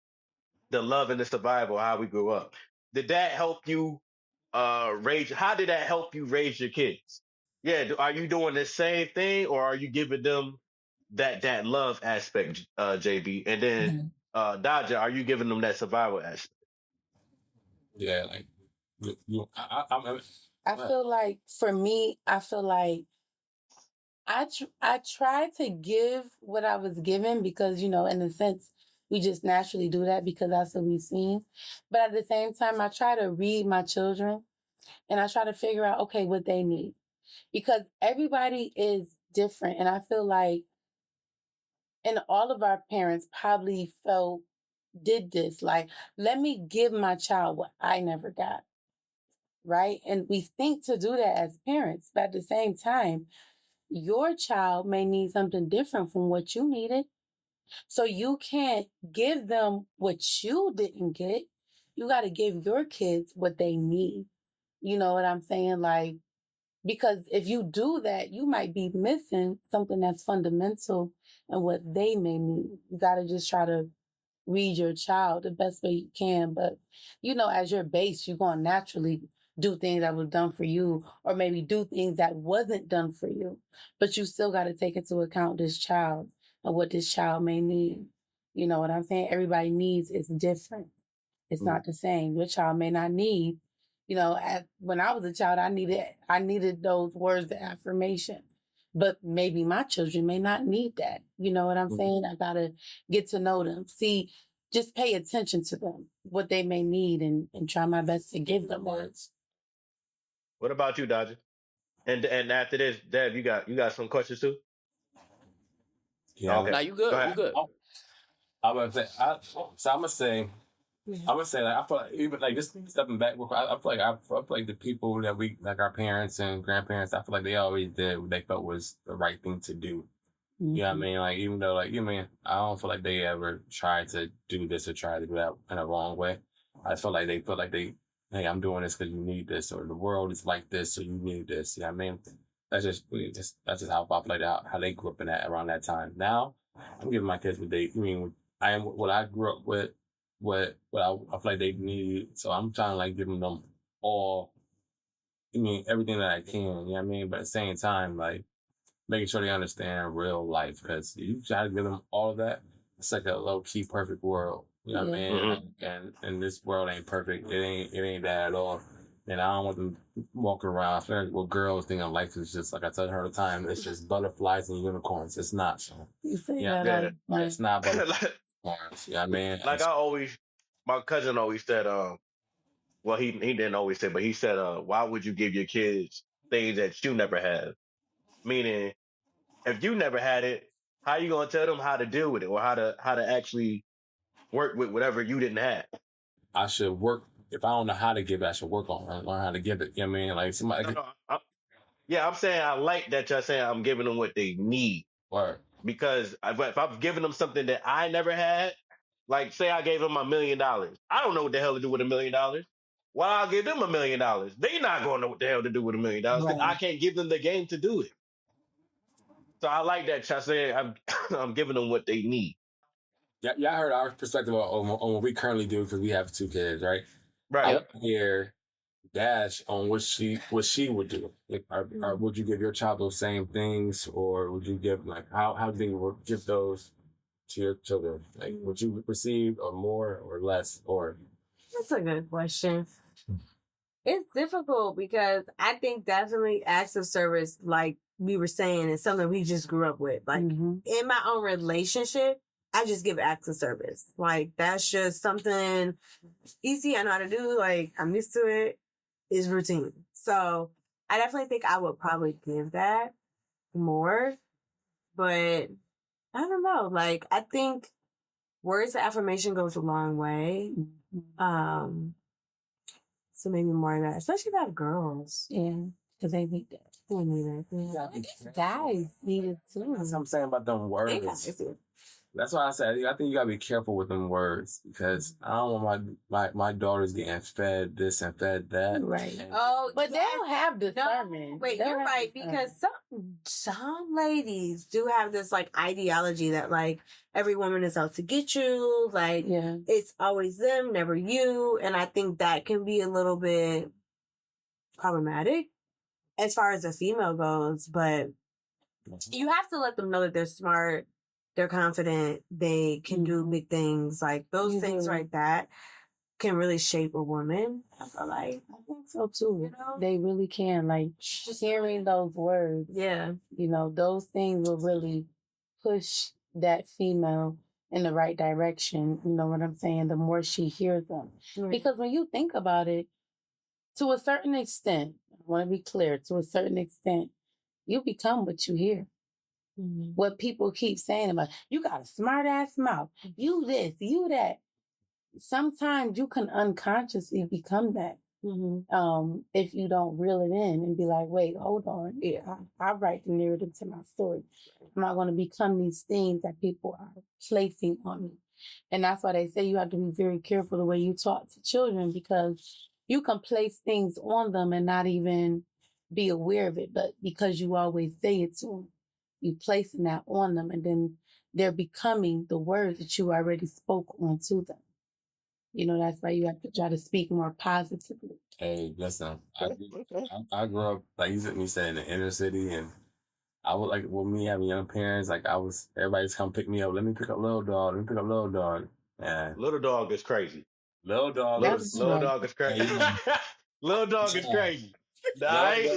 the love and the survival, how we grew up. Did that help you how did that help you raise your kids? Yeah, are you doing the same thing or are you giving them that love aspect, JB? And then Dodger, are you giving them that survival aspect? Yeah, like I feel like for me, I feel like I tried to give what I was given because, you know, in a sense, we just naturally do that because that's what we've seen. But at the same time, I try to read my children and I try to figure out, okay, what they need. Because everybody is different. And I feel like, and all of our parents probably did this, like, let me give my child what I never got. Right? And we think to do that as parents, but at the same time, your child may need something different from what you needed. So you can't give them what you didn't get. You got to give your kids what they need. You know what I'm saying? Like, because if you do that, you might be missing something that's fundamental and what they may need. You got to just try to read your child the best way you can. But, you know, as your base, you're going to naturally do things that was done for you or maybe do things that wasn't done for you. But you still got to take into account this child and what this child may need. You know what I'm saying? Everybody needs is different. It's not the same. Your child may not need, you know, when I was a child, I needed those words of affirmation. But maybe my children may not need that. You know what I'm saying? I gotta get to know them. See, just pay attention to them, what they may need, and try my best to give them words. What about you, Dodger? And after this, Dev, you got some questions too? Yeah. Okay. Now you Go good. You ahead. good. I would say, so I'm gonna say, like I feel like even like just stepping back, I feel like the people that we like our parents and grandparents, I feel like they always did what they felt was the right thing to do. Mm-hmm. You know what I mean? Like even though like you know what I mean, I don't feel like they ever tried to do this or try to do that in a wrong way. I feel like they feel like hey, I'm doing this because you need this, or the world is like this, so you need this. You know what I mean? That's just how I feel like how they grew up in that around that time. Now I'm giving my kids I am what I grew up with, what I feel like they need. So I'm trying to like giving them all, everything that I can, you know what I mean? But at the same time, like making sure they understand real life, because you try to give them all of that, it's like a low key perfect world. You know what I mean? Mm-hmm. And this world ain't perfect. It ain't that at all. And I don't want them walking around feeling what girls think of life is just like I tell her all the time, it's just butterflies and unicorns. It's not. You say Yeah, that it's not butterflies. like, You know what I mean? like my cousin always said, well, he didn't always say, but he said, why would you give your kids things that you never had? Meaning, if you never had it, how you gonna tell them how to deal with it, or how to actually work with whatever you didn't have? I should work. If I don't know how to give it, I should work on it, learn how to give it. You know what I mean? Like somebody. No, yeah, I'm saying I like that you're saying I'm giving them what they need, Word. because if I'm giving them something that I never had, like say I gave them $1,000,000, I don't know what the hell to do with $1,000,000. Why I'll give them $1,000,000? They not gonna know what the hell to do with $1,000,000 because I can't give them the game to do it. So I like that y'all saying I'm giving them what they need. Yeah, I heard our perspective on what we currently do because we have 2 kids, right? Right. I want to hear Dash on what she would do. Like, or would you give your child those same things, or would you give how do you give those to your children? Like, would you receive or more or less or? That's a good question. It's difficult because I think definitely acts of service, like we were saying, is something we just grew up with. Like in my own relationship, I just give acts of service. Like that's just something easy. I know how to do. Like I'm used to it. It's routine. So I definitely think I would probably give that more. But I don't know. Like I think words of affirmation goes a long way. So maybe more of that, especially about girls. Yeah, because they need that. They need it. Yeah. I guess guys need it too. That's what I'm saying about them words. That's why I said I think you gotta be careful with them words, because I don't want my daughters getting fed this and fed that. Right. But they'll have discernment. No, wait, you're right, because some ladies do have this like ideology that like every woman is out to get you, like it's always them, never you, and I think that can be a little bit problematic as far as a female goes. But you have to let them know that they're smart, they're confident, they can do big things. Like those things like that can really shape a woman. I feel like. I think so too. You know? They really can. Like hearing those words. Yeah. You know, those things will really push that female in the right direction. You know what I'm saying? The more she hears them. Because when you think about it, to a certain extent, I want to be clear, to a certain extent, you become what you hear. What people keep saying about, you got a smart ass mouth, you this, you that. Sometimes you can unconsciously become that. If you don't reel it in and be like, wait, hold on. Yeah, I write the narrative to my story. I'm not going to become these things that people are placing on me. And that's why they say you have to be very careful the way you talk to children, because you can place things on them and not even be aware of it. But because you always say it to them, you placing that on them, and then they're becoming the words that you already spoke onto them. You know, that's why you have to try to speak more positively. Hey, listen, I grew up, like you said, in the inner city, and I was like, with me having young parents, like everybody's come pick me up. Let me pick up little dog. Let me pick up little dog. Yeah. Little dog is crazy. Little dog. Little dog is crazy. Little dog is crazy. Nice.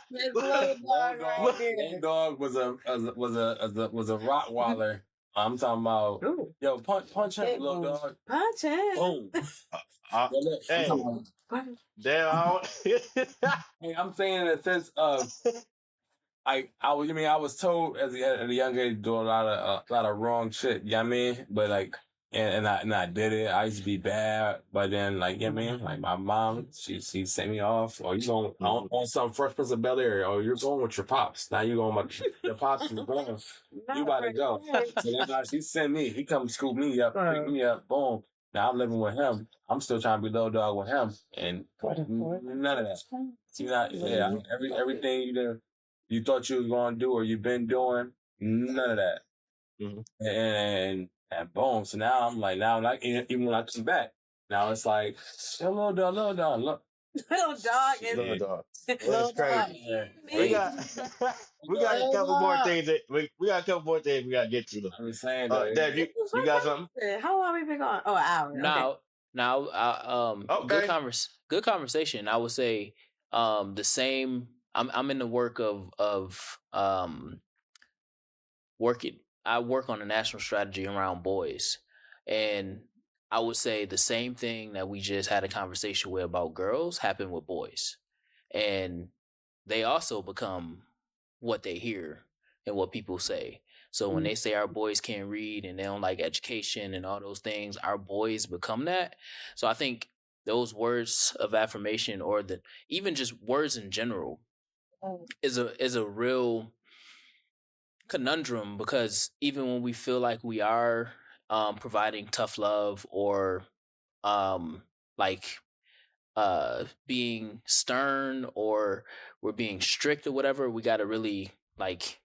Little dog was a Rottweiler. I'm talking about, yo, punch him, little dog. Punch him. Boom. Hey, Damn, Hey, I'm saying in the sense of I was told at a young age to do a lot of wrong shit. You know what I mean? But like, and I did it. I used to be bad, but then like, you know what I mean? Like my mom, she sent me off. Or you going on some Fresh Prince of Bel-Air, or you're going with your pops. Now you going with your pops is going. You about to go. So then she sent me. He come scoop me up, pick me up. Boom. Now I'm living with him. I'm still trying to be little dog with him, and none of that. See that? Yeah, everything you thought you was gonna do or you've been doing, none of that. Mm-hmm. And boom. So now I'm like, even when I come back, now it's like, little dog, look. Little dog is little dog. little That's crazy. dog. We got a couple more things we got a couple more things we gotta get to though. I'm saying Dad, you got something? How long we been going? Oh, an hour. Okay. Good conversation. I would say the same. I'm in the work of working. I work on a national strategy around boys, and I would say the same thing that we just had a conversation with about girls happen with boys, and they also become what they hear and what people say. So when they say our boys can't read and they don't like education and all those things, our boys become that. So I think those words of affirmation, or even just words in general, is a real conundrum, because even when we feel like we are providing tough love or like being stern, or we're being strict or whatever, we got to really like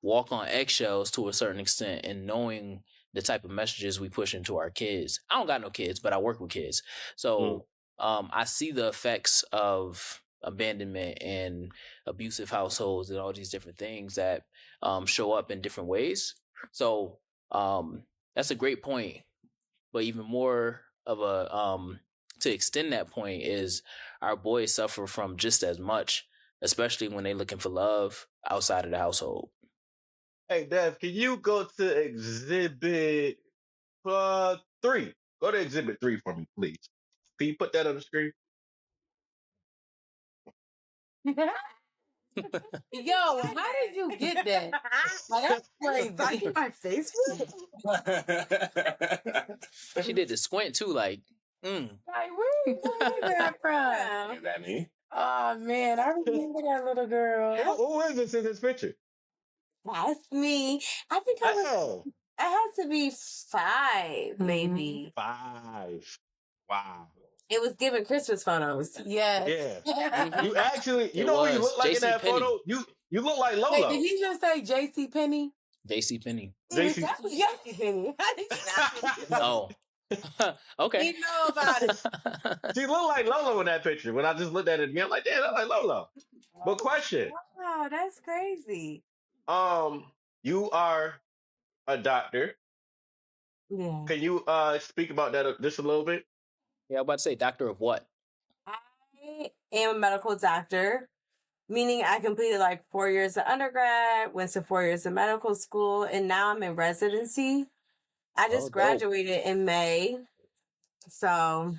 walk on eggshells to a certain extent, and knowing the type of messages we push into our kids. I don't got no kids, but I work with kids. So I see the effects of abandonment and abusive households and all these different things that show up in different ways. So that's a great point. But even more of a to extend that point is our boys suffer from just as much, especially when they're looking for love outside of the household. Hey, Dev, can you go to exhibit 3? Go to exhibit 3 for me, please. Can you put that on the screen? Yo, how did you get that? Like, that's crazy. My face. She did the squint too, like, Like, where you get that from? Is that me? Oh man, I remember that little girl. Who is this in this picture? That's me. I think I had to be 5, maybe. 5. Wow. It was giving Christmas photos. Yes. Yeah. You actually, you know what you look like in that photo? You look like Lolo. Hey, did he just say J.C. Penney? JC Penny. JC Penny. How did you not? Oh. Okay. You know about it. She looked like Lolo in that picture. When I just looked at it again, I'm like, damn, that's like Lolo. But question. Wow, that's crazy. You are a doctor. Yeah. Can you speak about that just a little bit? Yeah, I'm about to say, doctor of what? I am a medical doctor, meaning I completed like 4 years of undergrad, went to 4 years of medical school, and now I'm in residency. I just graduated in May. So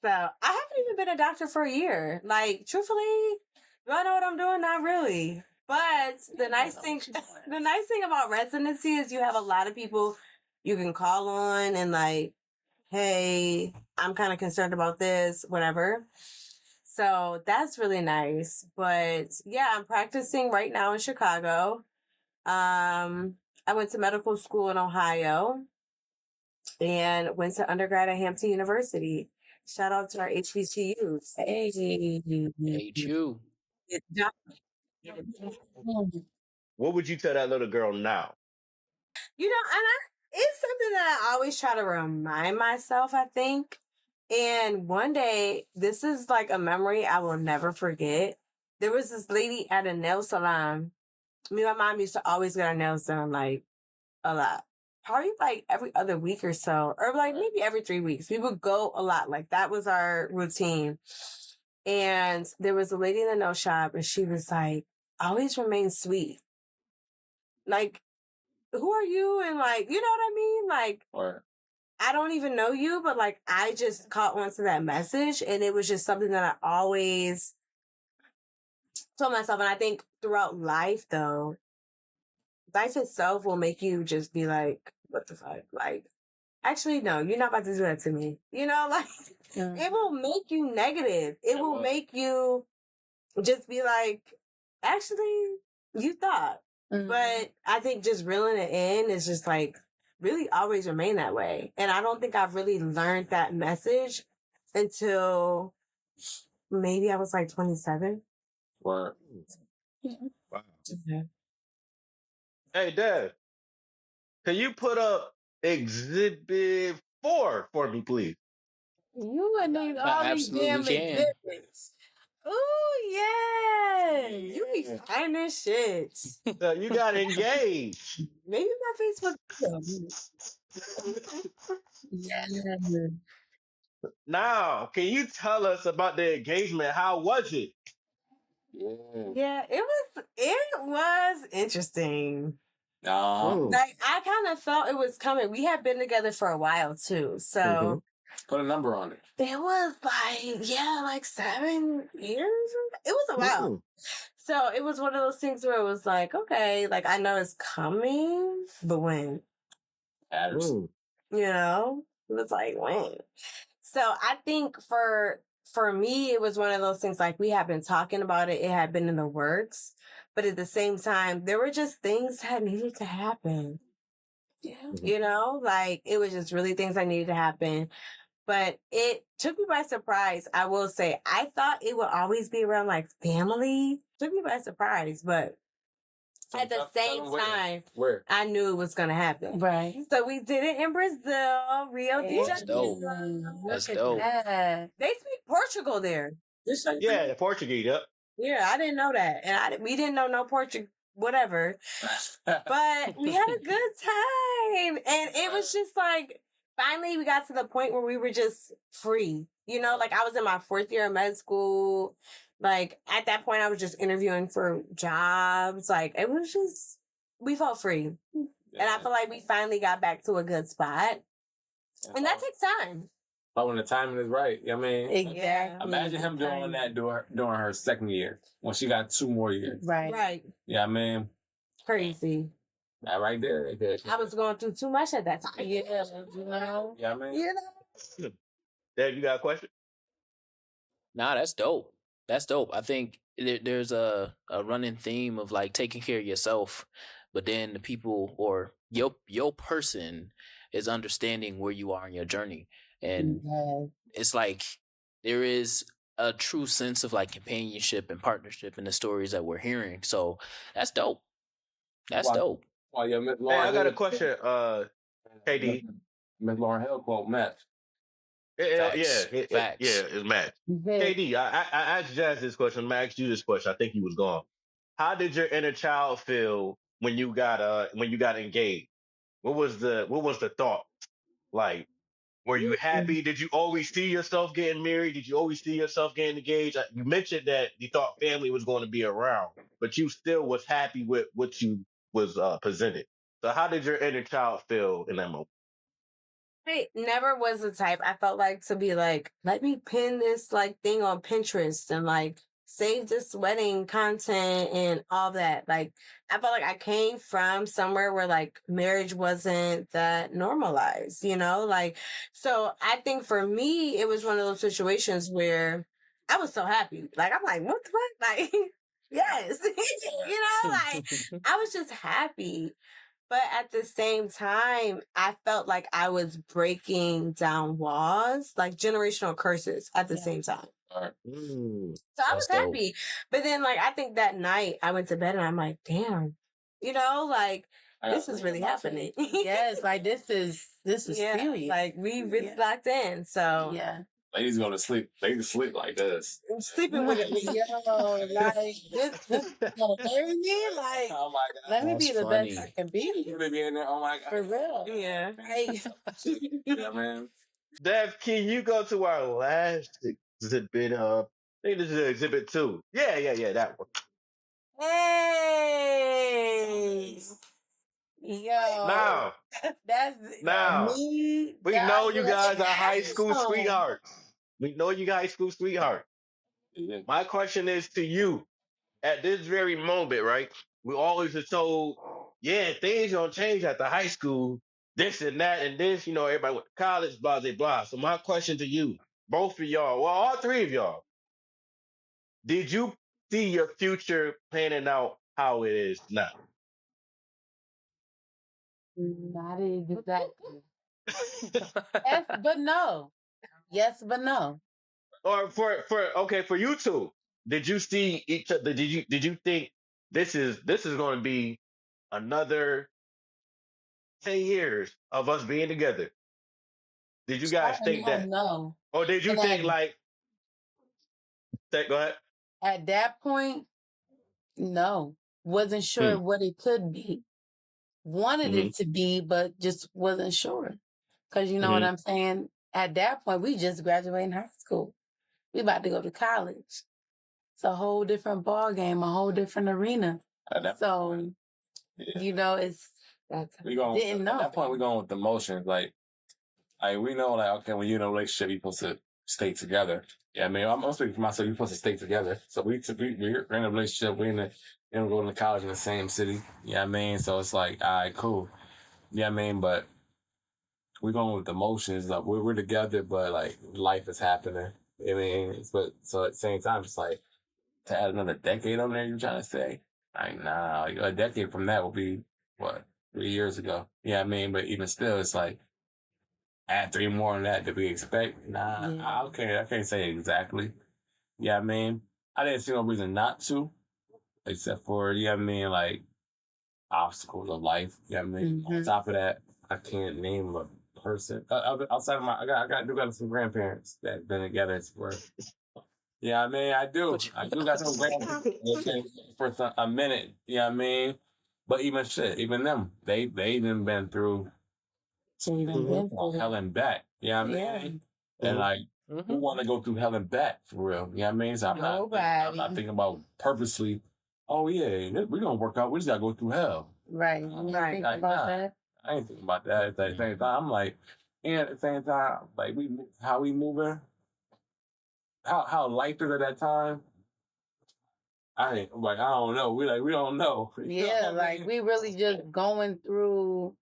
So I haven't even been a doctor for a year. Like, truthfully, do I know what I'm doing? Not really. But the nice thing about residency is you have a lot of people you can call on and like, hey, I'm kind of concerned about this, whatever. So that's really nice. But yeah, I'm practicing right now in Chicago. I went to medical school in Ohio and went to undergrad at Hampton University. Shout out to our HBCUs. HU. What would you tell that little girl now? You know, it's something that I always try to remind myself, I think. And one day, this is like a memory I will never forget. There was this lady at a nail salon. Me and my mom used to always get our nails done, like, a lot. Probably like every other week or so, or like maybe every 3 weeks. We would go a lot. Like that was our routine. And there was a lady in the nail shop, and she was like, always remain sweet. Like, who are you? And like, you know what I mean? Like, Or I don't even know you, but like, I just caught on to that message, and it was just something that I always told myself. And I think throughout life, though, life itself will make you just be like, what the fuck? Like, actually, no, you're not about to do that to me. You know, like, it will make you negative. It will make you just be like, actually, you thought. But I think just reeling it in is just like really always remain that way. And I don't think I've really learned that message until maybe I was like 27. or Wow. Okay. Hey, Dad, can you put up Exhibit 4 for me, please? You and these all these absolutely damn can. exhibits. Oh yeah. You be finding shit. You got engaged. Maybe my Facebook. Yeah. Now, can you tell us about the engagement? How was it? Yeah, it was interesting. Mm. Like I kind of felt it was coming. We had been together for a while too, so put a number on it. it was like 7 years. It was a while. Mm. So it was one of those things where it was like, okay, like I know it's coming, but when? Mm. You know, it was like when. So I think for me, it was one of those things like we had been talking about it. It had been in the works, but at the same time, there were just things that needed to happen. Yeah. You know, like it was just really things that needed to happen. But it took me by surprise. I will say, I thought it would always be around like family. Took me by surprise, but at the same time, Where? I knew it was going to happen. Right. So we did it in Brazil, Rio de That's dope. Janeiro. That's Look at dope. that. They speak Portugal there. Just so you Yeah, know. the Portuguese. Yep. Yeah, I didn't know that. And we didn't know no Portuguese, whatever. But we had a good time. And it was just like, finally, we got to the point where we were just free. You know, like I was in my 4th year of med school. Like at that point, I was just interviewing for jobs. Like it was just, we felt free. And I feel like we finally got back to a good spot. And that takes time. But when the timing is right, I mean, Exactly. imagine him doing that during her second year when she got 2 more years. Right. Right. Yeah, I mean, Crazy. that right there. I was going through too much at that time. Yeah, you know. Yeah, I mean, You know? Dad, you got a question? Nah, that's dope. That's dope. I think there's a running theme of like taking care of yourself, but then the people or your person is understanding where you are in your journey, and it's like there is a true sense of like companionship and partnership in the stories that we're hearing. So that's dope. That's dope. Well, yeah, Miss Hey, Lauren. I got a question. KD. Miss Lauren Hill quote match. Facts. Facts. It's Matt. KD, I asked Jazz this question. I'm gonna ask you this question. I think he was gone. How did your inner child feel when you got engaged? What was the thought like? Were you happy? Did you always see yourself getting married? Did you always see yourself getting engaged? You mentioned that you thought family was going to be around, but you still was happy with what you was presented. So how did your inner child feel in that moment? I never was the type I felt like to be like, let me pin this like thing on Pinterest and like save this wedding content and all that. Like I felt like I came from somewhere where like marriage wasn't that normalized, you know? Like so I think for me it was one of those situations where I was so happy. Like I'm like, what the fuck? Like yes. You know, like I was just happy. But at the same time, I felt like I was breaking down walls, like generational curses at the same time. Mm. So I That's was dope. happy. But then, like, I think that night I went to bed and I'm like, damn, you know, like, this is really happening. Yes, like this is serious. Like, we really locked in. So, Yeah. Ladies go to sleep. They can sleep like this. I'm sleeping with it. Yo, like this gonna marry me? Like, Oh my God. let me That's be the funny. best I can be. You be in there. Oh my God. For real. Yeah. Right. Yeah, man. Dev, can you go to our last exhibit? I think this is exhibit 2. Yeah, that one. Hey. Yo, that's now, me. we know you guys are high school sweethearts. We know you guys school sweethearts. My question is to you at this very moment, right? We always are told, yeah, things gonna change after high school, this and that and this, everybody went to college, blah, blah, blah. So my question to you, both of y'all, well, all three of y'all, did you see your future planning out how it is now? Not exactly. Yes, but no. Yes, but no. Or for you two, did you see each other? Did you think this is going to be another 10 years of us being together? Did you guys Starting think off, that, no. or did you And think like that? Go ahead. at that point, no. Wasn't sure Hmm. what it could be. Wanted Hmm. it to be, but just wasn't sure. Because you know what Hmm. I'm saying? At that point, we just graduated high school. We about to go to college. It's a whole different ball game, a whole different arena. So, it's We going didn't know. at that point we going with the motions. Like we know like okay, when you're in a relationship, you're supposed to stay together. Yeah, I mean I'm speaking for myself, you're supposed to stay together. So we're in a relationship, we're going to college in the same city. Yeah, I mean, so it's like, all right, cool. Yeah, I mean, but we're going with the motions. Like we're together, but like life is happening. I mean, but so at the same time, it's like to add another decade on there. You trying to say? Like nah, like, a decade from that will be what 3 years ago. Yeah, I mean, but even still, it's like add 3 more on that. Did we expect? Nah, Yeah. I can't say exactly. Yeah, I mean, I didn't see no reason not to, except for yeah, I mean, like obstacles of life. Yeah, I mean, on top of that, I can't name a person outside of I do got some grandparents that been together for. Yeah, I mean, I do got some grandparents for a minute. Yeah, I mean, but even shit, even them, they even been through hell and back. Yeah, I mean, and like who want to go through hell and back for real? Yeah, I mean, so I'm not thinking about purposely. Oh yeah, we're gonna work out. We just gotta go through hell. Right. You didn't think Like, about nah, that? I ain't thinking about that. At the same time, I'm like, and at the same time, like how we moving, how life is at that time. I ain't like I don't know. We don't know. Yeah, like we really just going through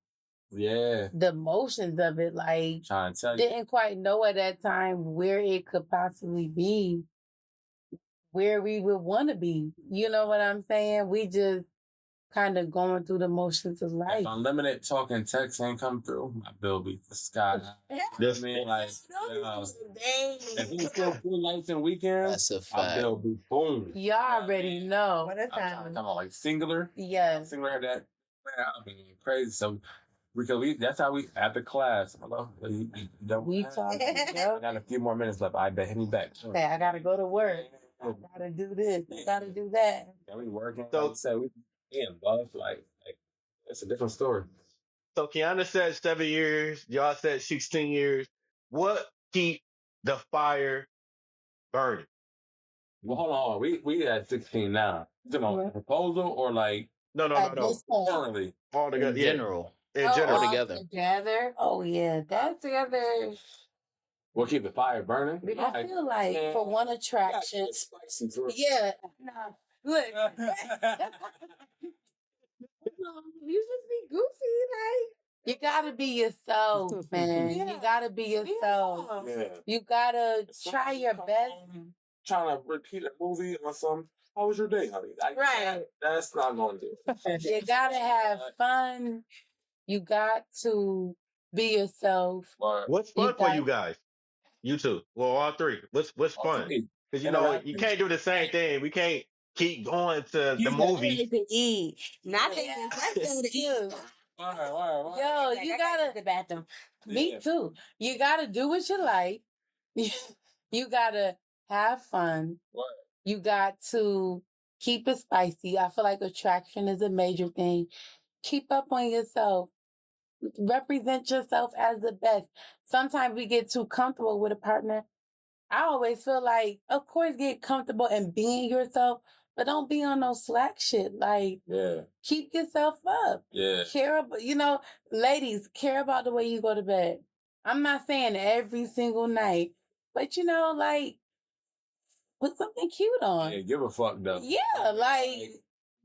Yeah, the motions of it. Like trying to tell you. didn't quite know at that time where it could possibly be, where we would want to be. You know what I'm saying? We just kind of going through the motions of life. If unlimited talking text ain't come through, my bill be sky high. This I mean, like, if we still free nights and weekends, That's a my fact. bill be boom. You already know. What a I'm time. talking about like singular. Yes. Singular had that. Man, I mean, crazy. So, because that's how we, after class, hello? We talking. I got a few more minutes left. I bet hit me back. Say, I gotta go to work. I gotta do this. I gotta do that. Yeah, we working. So- Like I said, we in love. Like, it's a different story. So Kiana said 7 years. Y'all said 16 years. What keep the fire burning? Well, hold on. We at 16 now. You talking about Right. proposal or like No. At this point. currently? All together. In Yeah. general. In Oh, general. all together. Together? Oh yeah, that together. What keep the fire burning? I feel like for one attraction. Yeah. Nah. Look. You just be goofy, like. You gotta be yourself, man. Yeah. You gotta be yourself. Yeah. You gotta try your best. Trying to repeat a movie or something. How was your day, honey? Right. That's not going to do it. You gotta have fun. You got to be yourself. What's fun for you guys? You two. Well, all three. What's fun? Because you can't do the same thing. We can't keep going to the movies. To eat. Nothing. Let's go to eat. Yo, you gotta the bathroom. Me too. You gotta do what you like. You gotta have fun. You got to keep it spicy. I feel like attraction is a major thing. Keep up on yourself. Represent yourself as the best. Sometimes we get too comfortable with a partner. I always feel like, of course, get comfortable in being yourself, but don't be on no slack shit. Like, keep yourself up. Yeah. Care about, ladies, care about the way you go to bed. I'm not saying every single night, but like, put something cute on. Yeah, give a fuck though. Yeah, like,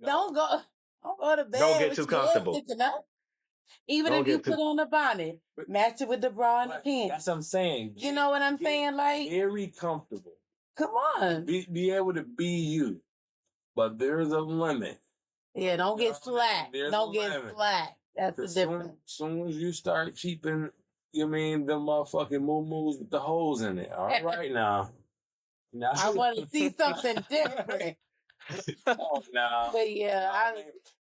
don't go to bed Don't get with too your head comfortable. sticking up. Even Don't if you get too. put on a bonnet, match it with the bra and the pants. That's what I'm saying. You know what I'm saying? Like, very comfortable. come on. Be able to be you, but there's a limit. Yeah, don't get slack. Don't get limit. slack. That's the difference. Soon as you start keeping, the motherfucking moo-moos with the holes in it. All right now. I want to see something different. Oh, no. But yeah,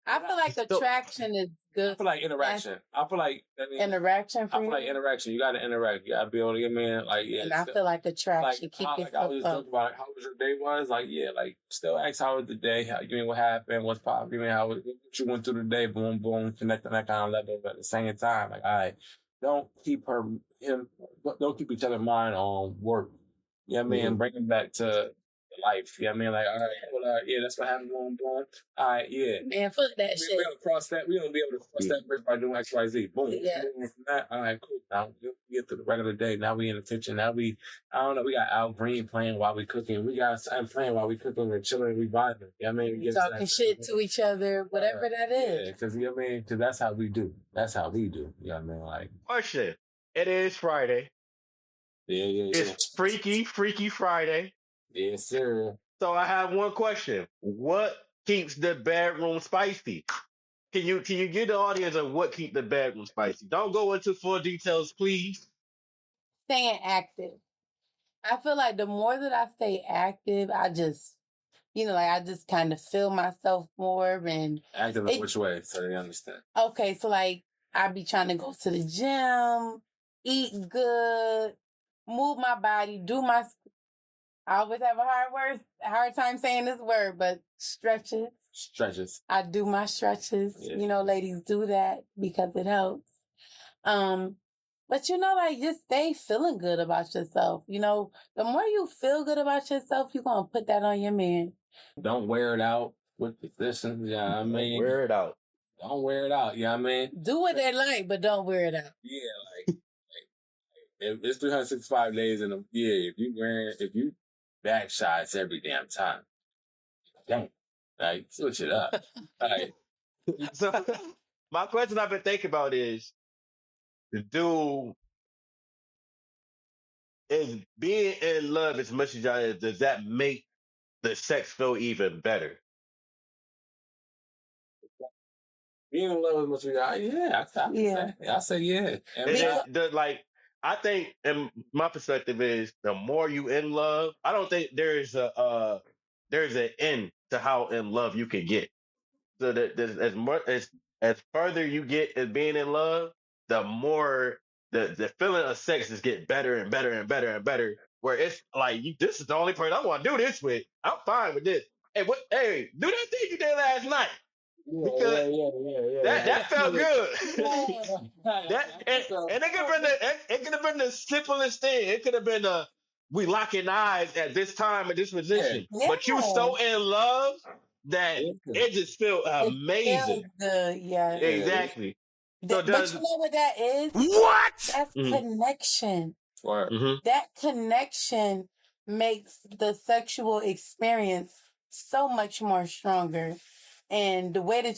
I feel like attraction is good. I feel like interaction. I feel like interaction. I feel like interaction. You got to interact. You got to be able to get in. Like, yeah. And I feel like attraction. Keep yourself I was talking about how was your day was. Like, yeah, like still ask how was the day. How what happened? What's popping? What you went through the day? Boom, boom. Connect on that kind of level. But at the same time, like, all right, don't keep don't keep each other in mind on work. You know what I mean? Bring them back to life. You know what I mean? Like, all right, well, yeah, that's what happened. Boom, boom. All right, yeah. Man, fuck that shit. We don't cross that. We don't be able to cross that bridge by doing X, Y, Z. Boom. Yeah. From that, all right, cool. Now we get to the regular day. Now we in the kitchen. Now we got Al Green playing while we cooking. We got Sam playing while we cooking. We're chilling. We vibing. You know what I mean? We talking shit to each other, whatever that is. Yeah, because you know what I mean? Because that's how we do. That's how we do. You know what I mean? Like, question. It is Friday. Yeah. It's Freaky Friday. Yes, sir. So I have one question. What keeps the bedroom spicy? Can you give the audience of what keeps the bedroom spicy? Don't go into full details, please. Staying active. I feel like the more that I stay active, I just, I just kind of feel myself more. And active in which way? So they understand. Okay, so like I be trying to go to the gym, eat good, move my body, do my. I always have a hard time saying this word, but stretches. Stretches. I do my stretches. Yeah. Ladies do that because it helps. But like just stay feeling good about yourself. The more you feel good about yourself, you're gonna put that on your man. Don't wear it out with positions. Yeah, I mean, wear it out. Don't wear it out. Yeah, I mean, do what they like, but don't wear it out. Yeah, like if it's 365 days in a year, if you back shots every damn time, damn, like switch it up. Like, so my question I've been thinking about is being in love as much as y'all is, does that make the sex feel even better? Being in love as much as y'all, yeah. I say yeah. I think, in my perspective, is the more you in love, I don't think there's an end to how in love you can get. So that as much as further you get as being in love, the more the feeling of sex just get better and better and better and better. Where it's like this is the only person I want to do this with. I'm fine with this. Hey, do that thing you did last night. Because that felt good. And it could have been the simplest thing. It could have been we locking eyes at this time at this position. Yeah. But you so in love that it just felt amazing. Yeah. Exactly. But you know what that is? What? That's connection. Mm-hmm. That connection makes the sexual experience so much more stronger. And the way that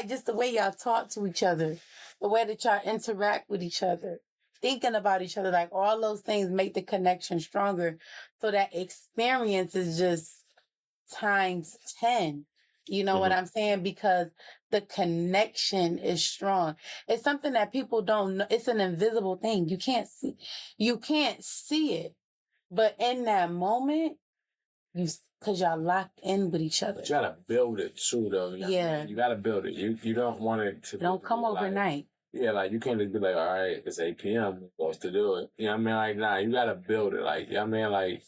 just the way y'all talk to each other, the way that y'all interact with each other, thinking about each other, like all those things make the connection stronger. So that experience is just times 10. You know what I'm saying? Because the connection is strong. It's something that people don't know. It's an invisible thing. You can't see it. But in that moment, because y'all locked in with each other. You gotta build it too, though. You gotta build it. You don't want it to. Don't come overnight. Yeah, like you can't just be like, all right, it's 8 p.m. We're supposed to do it. You know what I mean? Like, nah, you gotta build it. Like, you know what I mean? Like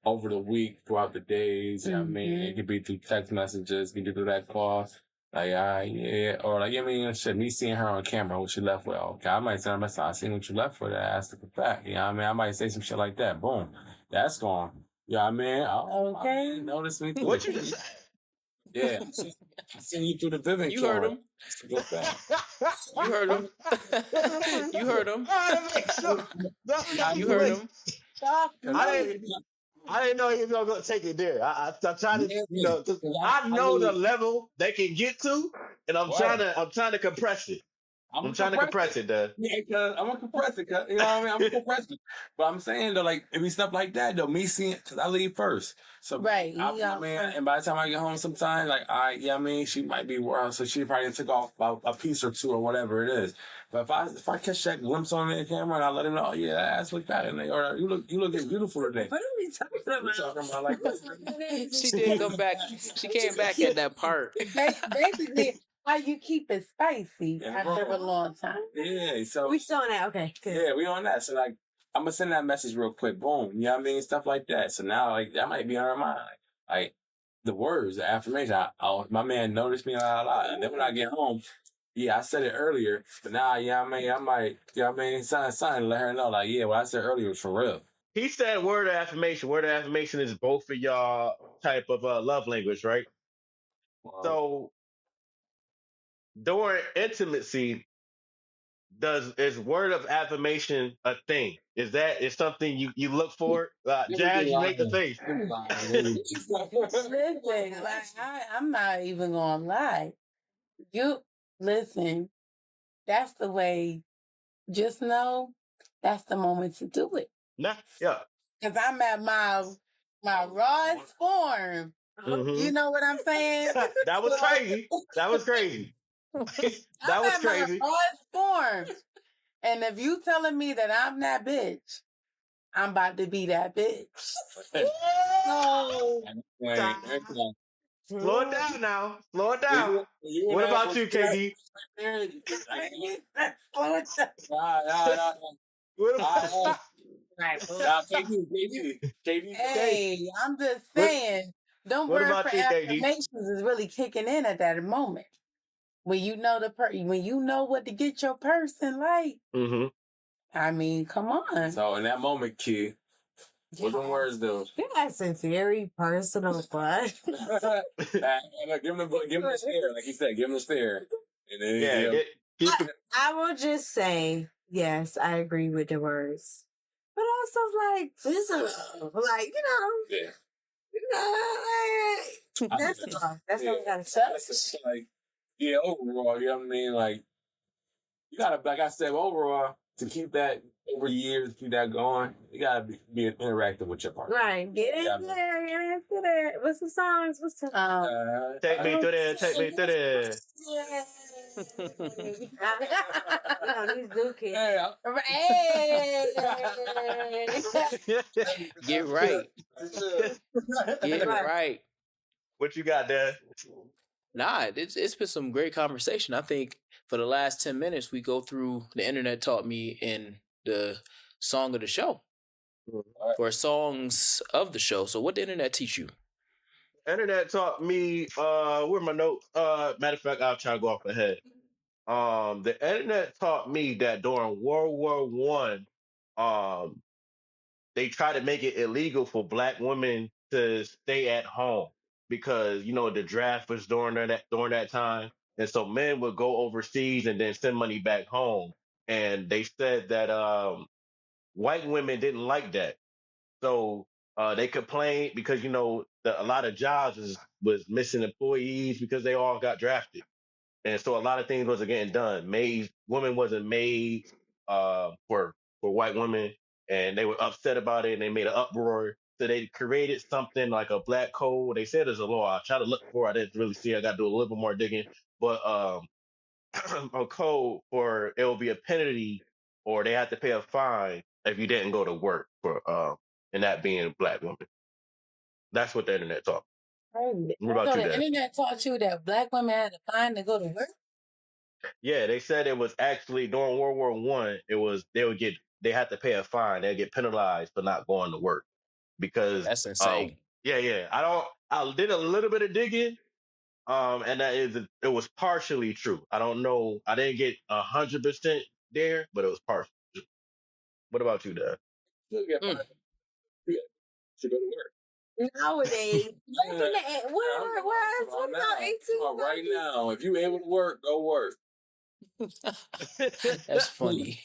over the week, throughout the days. You know what I mean? It could be through text messages. It could be through that call. Like, all right, yeah. Or like, you know what I mean? Shit, me seeing her on camera, what she left with. Okay, I might send her a message. I seen what you left with. I asked her for that. You know what I mean? I might say some shit like that. Boom. That's gone. Yeah, I mean, okay. Notice me too. What you just said? Yeah, I seen you through the Vivian You heard camera. him. It's a good thing. You heard him. You heard him. You heard him. I didn't know he was gonna take it there. I'm trying to, you know, 'cause I know the level they can get to, and I'm trying to compress it. I'm trying to compress it, Dad. Yeah, cause I'm gonna compress it, cause you know what I mean. I'm gonna compress it, but I'm saying though, like it be stuff like that though. Me seeing, cause I leave first, so Right. I mean, and by the time I get home, sometime like I mean, she might be world, so she probably took off a piece or two or whatever it is. But if I catch that glimpse on the camera and I let him know, oh, yeah, that ass look fat today, or you look beautiful today. What are we talking about? We talking about like this. She did come back. She came back at that part. Basically, how you keep it spicy after a long time. Yeah, so We still on that. Okay, good. yeah, we on that. So like, I'm gonna send that message real quick. Boom. You know what I mean? Stuff like that. So now, like, that might be on her mind. Like the words, the affirmation. My man noticed me a lot. And then when I get home, yeah, I said it earlier, but now, yeah, I mean, I might, you know what I mean, something, let her know, like, yeah, what I said earlier was for real. He said word of affirmation. Word of affirmation is both of y'all type of love language, right? So during intimacy, is word of affirmation a thing? Is something you look for? Jazz, you make the face. Listen, like I'm not even gonna lie. You listen. That's the way. Just know that's the moment to do it. Nah, yeah. Cause I'm at my rawest form. Mhm. You know what I'm saying? That was crazy. That was crazy. That I'm was at my crazy. rawest form. And if you telling me that I'm that bitch, I'm about to be that bitch. So Slow it down now. Slow it down. What about you, KD? hey, I'm just saying, them What word for about you, KD? affirmations is really kicking in at that moment. When you know when you know what to get your person like. Mm-hmm. I mean, come on. So in that moment, kid, what them words do? That's a very personal one. Give him the stare, like he said, give him the stare. And then I will just say, yes, I agree with the words. But also like physical. Like, yeah. That's all. That's all I gotta say. Like, yeah, overall, you know what I mean? Like, you gotta, like I said, overall, to keep that over years, keep that going, you gotta be interactive with your partner. Right. Get in there, get into there. What's the songs? What's the take me through there, take me through there. No, these new kids. Get right. Get right. What you got there? Nah, it's been some great conversation. I think for the last 10 minutes, we go through the internet taught me in the song of the show. Or songs of the show. So what did the internet teach you? Internet taught me, where my notes? Matter of fact, I'll try to go off ahead. The internet taught me that during World War One, they tried to make it illegal for black women to stay at home because the draft was during that time, and so men would go overseas and then send money back home. And they said that white women didn't like that, so they complained because a lot of jobs was missing employees because they all got drafted, and so a lot of things wasn't getting done. Women wasn't made for white women, and they were upset about it, and they made an uproar. So they created something like a black code. They said there's a law. I tried to look for it. I didn't really see it. I got to do a little bit more digging. But a code for it will be a penalty, or they have to pay a fine if you didn't go to work and that being black women. That's what the internet taught. What about So you, the Dad? internet taught you that black women had to find to go to work? Yeah, they said it was actually during World War One. It was they had to pay a fine. They'd get penalized for not going to work because That's insane. Yeah. I did a little bit of digging, and it was partially true. I don't know. I didn't get 100% there, but it was partial. What about you, Dad? To go to work. Nowadays, working at what about 18? Right now, if you able to work, go work. That's funny.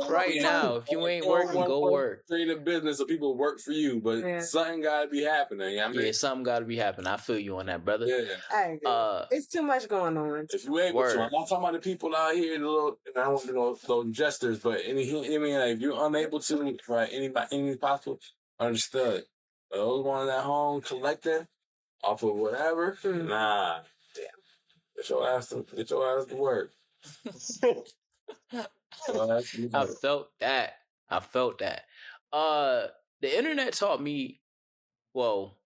Right Yeah. now, if you ain't working, go work. Create a business so people work for you, but something gotta be happening. I mean, Yeah, something gotta be happening. I feel you on that, brother. Yeah. It's too much going on. If you able to, I'm not talking about the people out here, the little, I don't want to know those jesters, but I mean, like, if you're unable to, right, any possible, understood. But those ones at home collecting off of whatever, nah. Get your ass to work. I felt that. The internet taught me, well,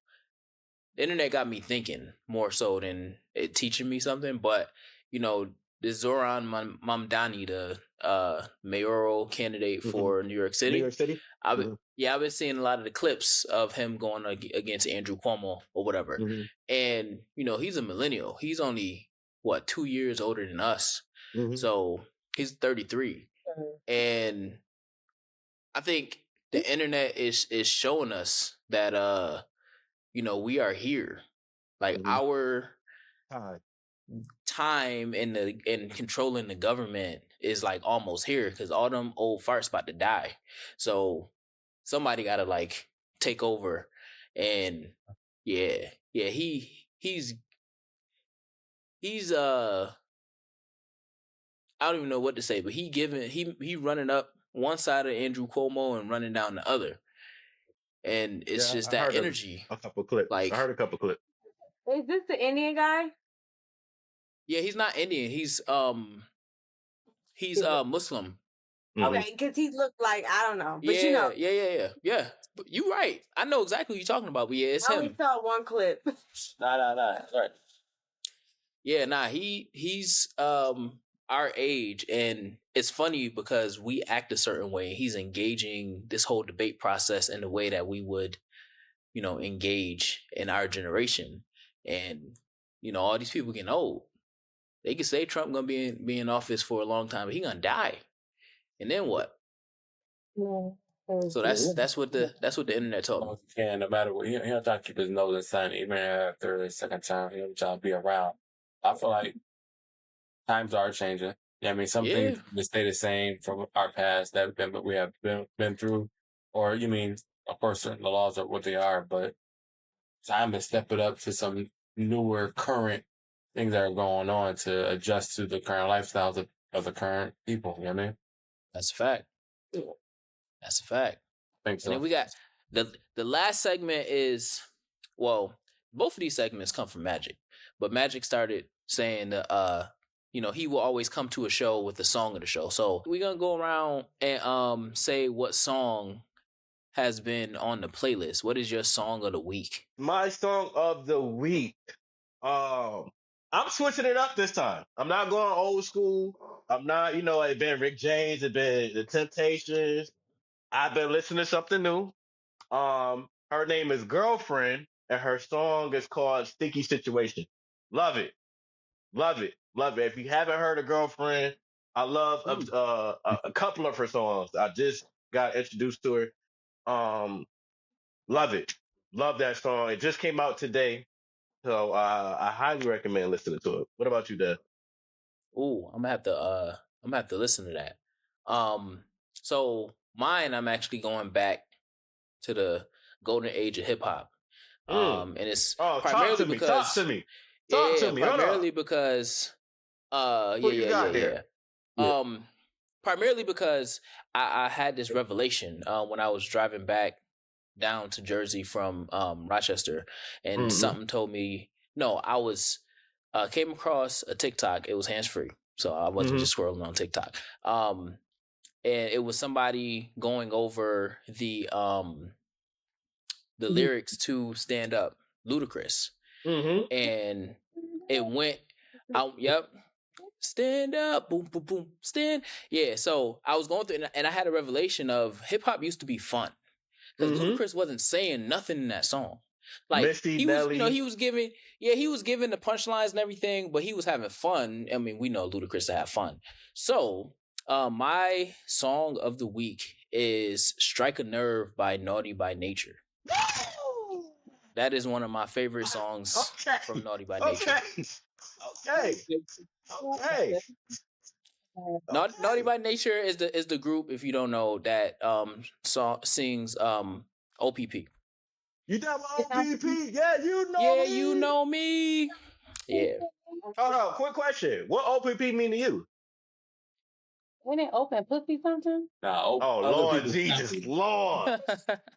the internet got me thinking more so than it teaching me something. But, you know, this Zoran Mamdani, the mayoral candidate for New York City. New York City? I've been seeing a lot of the clips of him going against Andrew Cuomo or whatever. And, you know, he's a millennial. He's only, 2 years older than us. So he's 33. And I think the internet is showing us that, you know, we are here. Like our time in controlling the government is like almost here because all them old farts about to die. So somebody gotta like take over. And he's I don't even know what to say, but he running up one side of Andrew Cuomo and running down the other. And it's just that energy. A couple clips. Like, I heard a couple clips. Is this the Indian guy? Yeah, he's not Indian. He's Muslim. Okay, because he looked like, I don't know. But Yeah. But you're right. I know exactly what you're talking about, but yeah, it's him. I only saw one clip. Nah. Right. Yeah, he's our age, and it's funny because we act a certain way. He's engaging this whole debate process in the way that we would, you know, engage in our generation. And, you know, all these people getting old. They can say Trump gonna be in office for a long time, but he gonna die. And then what? So that's what the internet taught me. Yeah, no matter what, he'll try to keep his nose inside, even after the second time, he'll try to be around. I feel like times are changing. Yeah, I mean, some things will stay the same from our past that we have been through. Or you mean, of course, the laws are what they are, but time to step it up to some newer, current things that are going on to adjust to the current lifestyles of the current people. You know what I mean? That's a fact. That's a fact. I think so. And then we got the last segment is, well, both of these segments come from Magic, but Magic started saying you know, he will always come to a show with the song of the show. So we're gonna go around and say what song has been on the playlist. What is your song of the week? My song of the week. I'm switching it up this time. I'm not going old school. I'm not, you know, it's been Rick James, it's been The Temptations. I've been listening to something new. Her name is Girlfriend, and her song is called Sticky Situation. Love it. If you haven't heard of Girlfriend, I love a couple of her songs. I just got introduced to her. Love it. Love that song. It just came out today. So I highly recommend listening to it. What about you, Dad? Ooh, I'm gonna have to listen to that. So mine, I'm actually going back to the golden age of hip hop. And it's primarily because talk to me. Primarily because primarily because I had this revelation when I was driving back down to Jersey from Rochester, and something told me I was came across a TikTok. It was hands free, so I wasn't just scrolling on TikTok. And it was somebody going over the lyrics to Stand Up, Ludacris, and it went out. Yep. Stand up, boom, boom, boom, stand. Yeah, so I was going through, and I had a revelation of hip hop used to be fun. Because Ludacris wasn't saying nothing in that song. Like Misty he Belly. was, he was giving the punchlines and everything, but he was having fun. I mean, we know Ludacris to have fun. So, my song of the week is "Strike a Nerve" by Naughty by Nature. That is one of my favorite songs Okay. from Naughty by Nature. Okay. Okay. Naughty by Nature is the group, if you don't know, that sings OPP. You done with OPP? Yeah, you know Yeah, me. you know me. Yeah. Hold on, quick question. What OPP mean to you? Ain't it open pussy something? Nah, Oh, other Lord people's Jesus, property. Lord.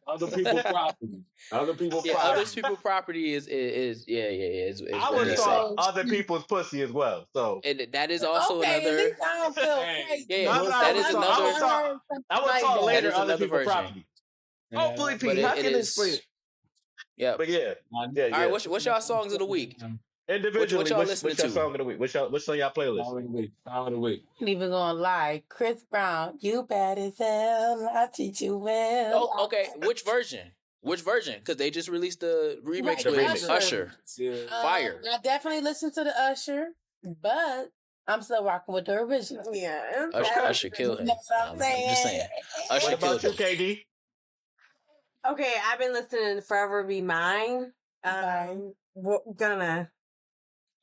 Other people's property. Other people's Yeah, property. other people's property is is I what was they taught say. other people's pussy as well. So And that is also Okay, at another. least I don't feel Hey, crazy. Yeah, that's what I that was is taught. I was another. taught. I was taught that. That later is other another people's version. property. OPP, But how it can you explain is. it? Yeah. But yeah, All right. What's y'all songs of the week? Individually, What y'all what's listening your to? song of the week? What's on y'all playlist? Song of the week. I ain't even gonna lie. Chris Brown, you bad as hell. I treat you well. Oh, okay. Which version? Which version? Because they just released the remix Right, The with remix. Usher. Yeah. Fire. I definitely listened to the Usher, but I'm still rocking with the original. Yeah. Usher killed him. You know what I'm I'm just saying. Usher What about killed you, him. KD? Okay, I've been listening to Forever Be Mine. Gonna.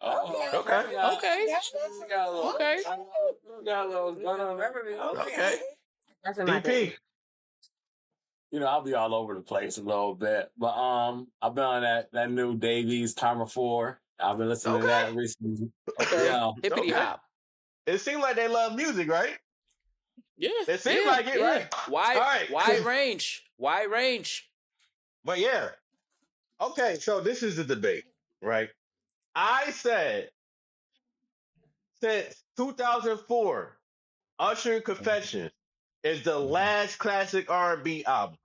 Okay. Okay. Okay. Forever Be Mine. Okay. That's in my DP. thing. You know, I'll be all over the place a little bit. But I've been on that new Davies Karma 4. I've been listening to that recently. Okay. Yeah. Hippity Okay. hop. It seems like they love music, right? Yeah. It seems like it, right? Wide, All right. wide range. Wide range. But yeah. Okay, so this is the debate, right? I said since 2004, Usher Confessions is the last classic R&B album.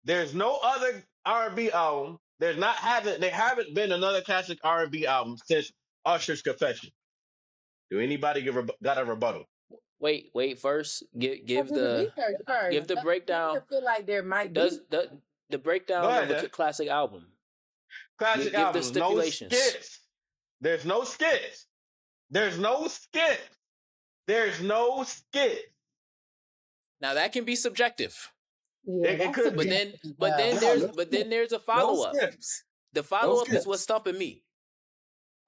There's no other R&B album. There haven't been another classic R&B album since Usher's Confession. Do anybody got a rebuttal? Wait. First, give Do the research first. give the breakdown. I feel like there might be. Does the Go breakdown ahead, of a Dan. classic album? Classic Give the albums, no stipulations. skits. There's no skits. There's no skits. There's no skits. Now that can be subjective. Yeah, It could But be. then there's a follow up. skips. The follow up is skips. what's stumping me.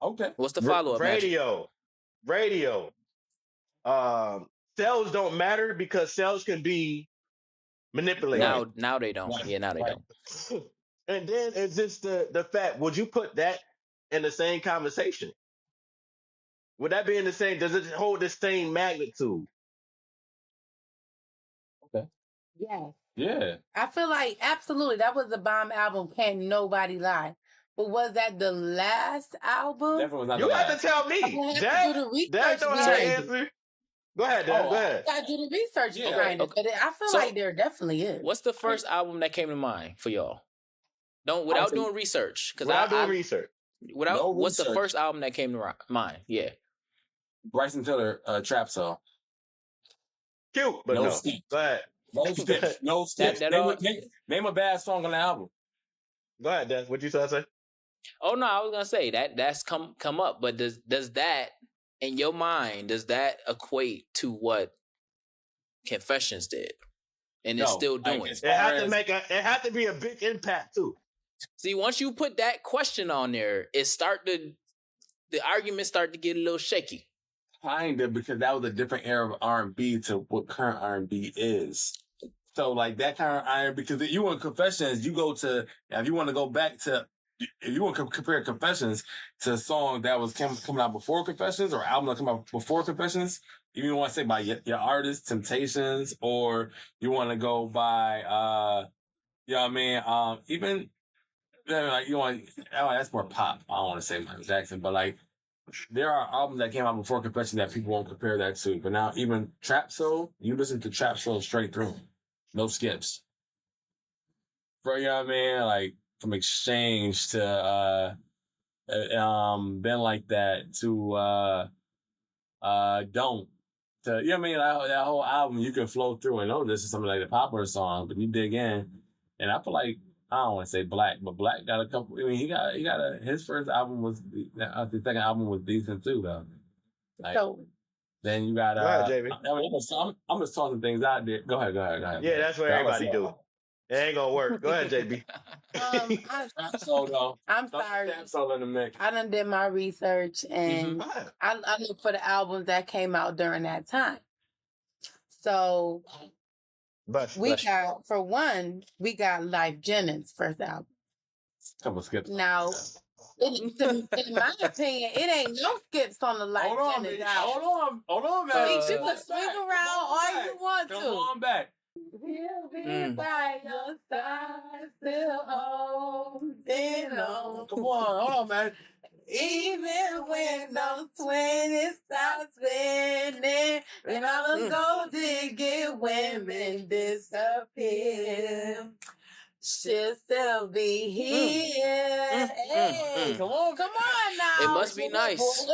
Okay. What's the follow up? Radio. Cells don't matter because cells can be manipulated. Now they don't. Yeah, now they don't. And then it's just the fact, would you put that in the same conversation? Would that be in the same, does it hold the same magnitude? Yes. Yeah. I feel like absolutely that was a bomb album. Can't nobody lie. But was that the last album? Definitely was not You the have last. to tell me. I'm gonna have to That do the research don't have an behind it. answer. Go ahead, Dan. Go ahead. I do the research Yeah. behind Okay, it, but I feel So- like there definitely is. What's the first album that came to mind for y'all? would Without say- doing research, because Without doing research. No what's the research. first album that came to mind? Yeah. Bryson Tiller, Trap Song. Cute, but No no. skits. Go ahead. No skips. No skips. that Name, all- name a bad song on the album. Go ahead, Dan. What you trying to say? Oh no, I was gonna say that's come up, but does that in your mind equate to what Confessions did and is No, still like, doing? as It had far to as- it had to be a big impact too. See, once you put that question on there, the arguments start to get a little shaky. Kinda, because that was a different era of R&B to what current R&B is. So like that kind of R&B, because if you want Confessions, you go to, if you want to go back to, if you want to compare Confessions to a song that was coming out before Confessions or album that came out before Confessions, you want to say by your artist, Temptations, or you want to go by, you know what I mean? Even, like, you want, that's more pop. I don't want to say Michael Jackson, but like, there are albums that came out before Confession that people won't compare that to. But now, even Trap Soul, you listen to Trap Soul straight through. No skips. For, you know what I mean? Like, from Exchange to, Been Like That to, Don't. To, you know what I mean? That whole album, you can flow through and know this is something like a popular song, but you dig in. And I feel like, I don't want to say Black, but Black got a couple. I mean, his first album was, the second album was decent too, though. Like, So then you got, Go ahead, JB. I'm just tossing things out there. Go ahead. Yeah, that's what I'm everybody do. It ain't gonna work. Go ahead, JB. I'm sorry. In the mix. I done did my research and Go ahead. I looked for the albums that came out during that time. So Bless you. we got, for one, we got Life Jennings' first album. Couple skips. Now, in my opinion, it ain't no skips on the Life Jennings album. Hold on, man. You can swing around all you want to. Come on back. We'll be by your side, still holding on. Come on, hold on, man. Even when those 20s stop spinning, and all the gold digging women disappear, she'll still be here. Hey, come on now. It must be nice.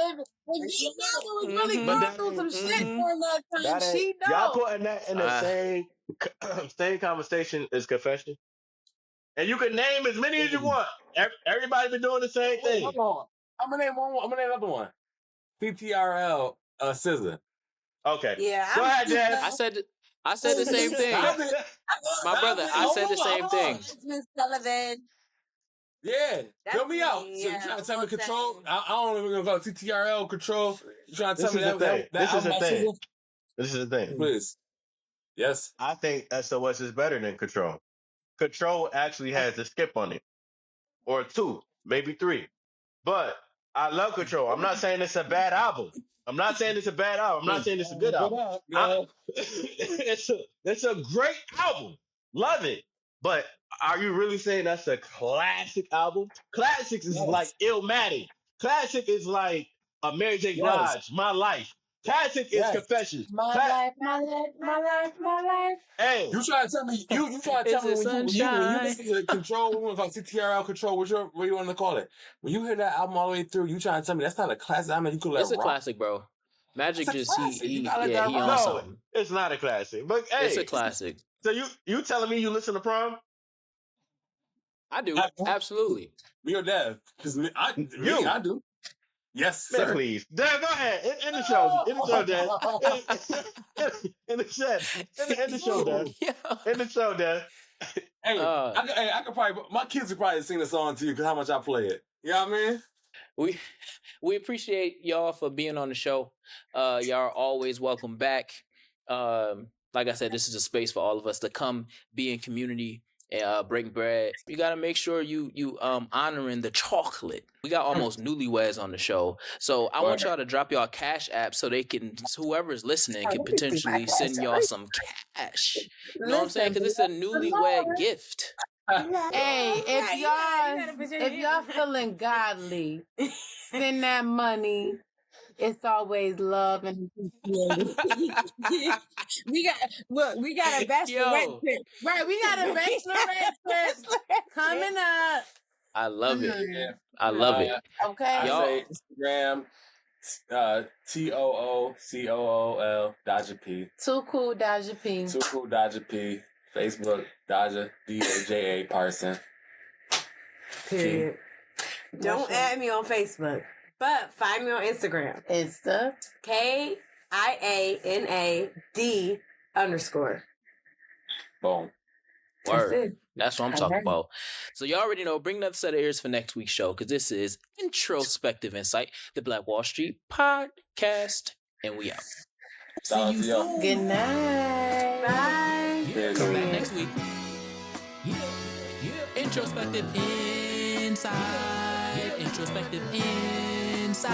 If she was really going through some shit during that time, she Y'all knows. putting that in the same conversation as confession. And you can name as many as you want. Everybody been doing the same thing. Hold on. I'm gonna name another one. PTRL SZA. Okay. Yeah, Go ahead, Jazz. I said the same thing. My brother, I said the same thing. Miss Sullivan. Yeah, fill me out. So Yeah, you trying to tell me Control? I don't even know about TTRL Control. You trying to tell This me is the thing. This is the thing. SZA? This is the thing. Please. Yes. I think SOS is better than Control. Control actually has a skip on it. Or 2, maybe 3. But I love Control. I'm not saying it's a bad album. I'm not saying it's a bad album. I'm not saying it's a good album. It's a great album. Love it. But are you really saying that's a classic album? Classics is like Illmatic. Classic is like a Mary J. Blige, My Life. Classic is Confessions. My life. Hey, You trying to tell me? You trying to tell me when you listen to Control? We went from TTRL Control. What do you want to call it? When you hear that album all the way through, you trying to tell me that's not a classic album? You could let It's a classic, bro. Magic just he on something. It's not a classic, but hey, It's a classic. So you telling me you listen to Prom? I do, absolutely. Me or Dev? Because I do. Yes, Man, sir. please. Dev, go ahead. In the show. In the show, Dev. In the show, Dev. In the show, Dev. Hey, I could probably, my kids could probably sing the song to you because how much I play it. You know what I mean? We appreciate y'all for being on the show. Y'all are always welcome back. Like I said, this is a space for all of us to come be in community and break bread. You got to make sure you honoring the chocolate. We got almost newlyweds on the show, so I want y'all to drop y'all cash app so they can, whoever's listening can potentially send y'all some cash. You know what I'm saying? Because it's a newlywed gift. Hey, if y'all feeling godly, send that money. It's always love and appreciation. we got a bachelorette trip. Right, we got a bachelorette trip coming up. I love it. I love it. Okay. Y'all say Instagram, TOOCOOL Daja P. Too Cool Daja P. Too Cool Daja P. Facebook Daja DAJA Parson. Period. Don't add me on Facebook, but find me on Instagram. Insta KIANAD_. Boom. Word. That's what I'm talking about. So you already know, bring another set of ears for next week's show, because this is Introspective Insight, the Black Wall Street podcast, and we out. See you soon. Good night. Bye. Come back next week. Introspective Insight. Introspective Insight.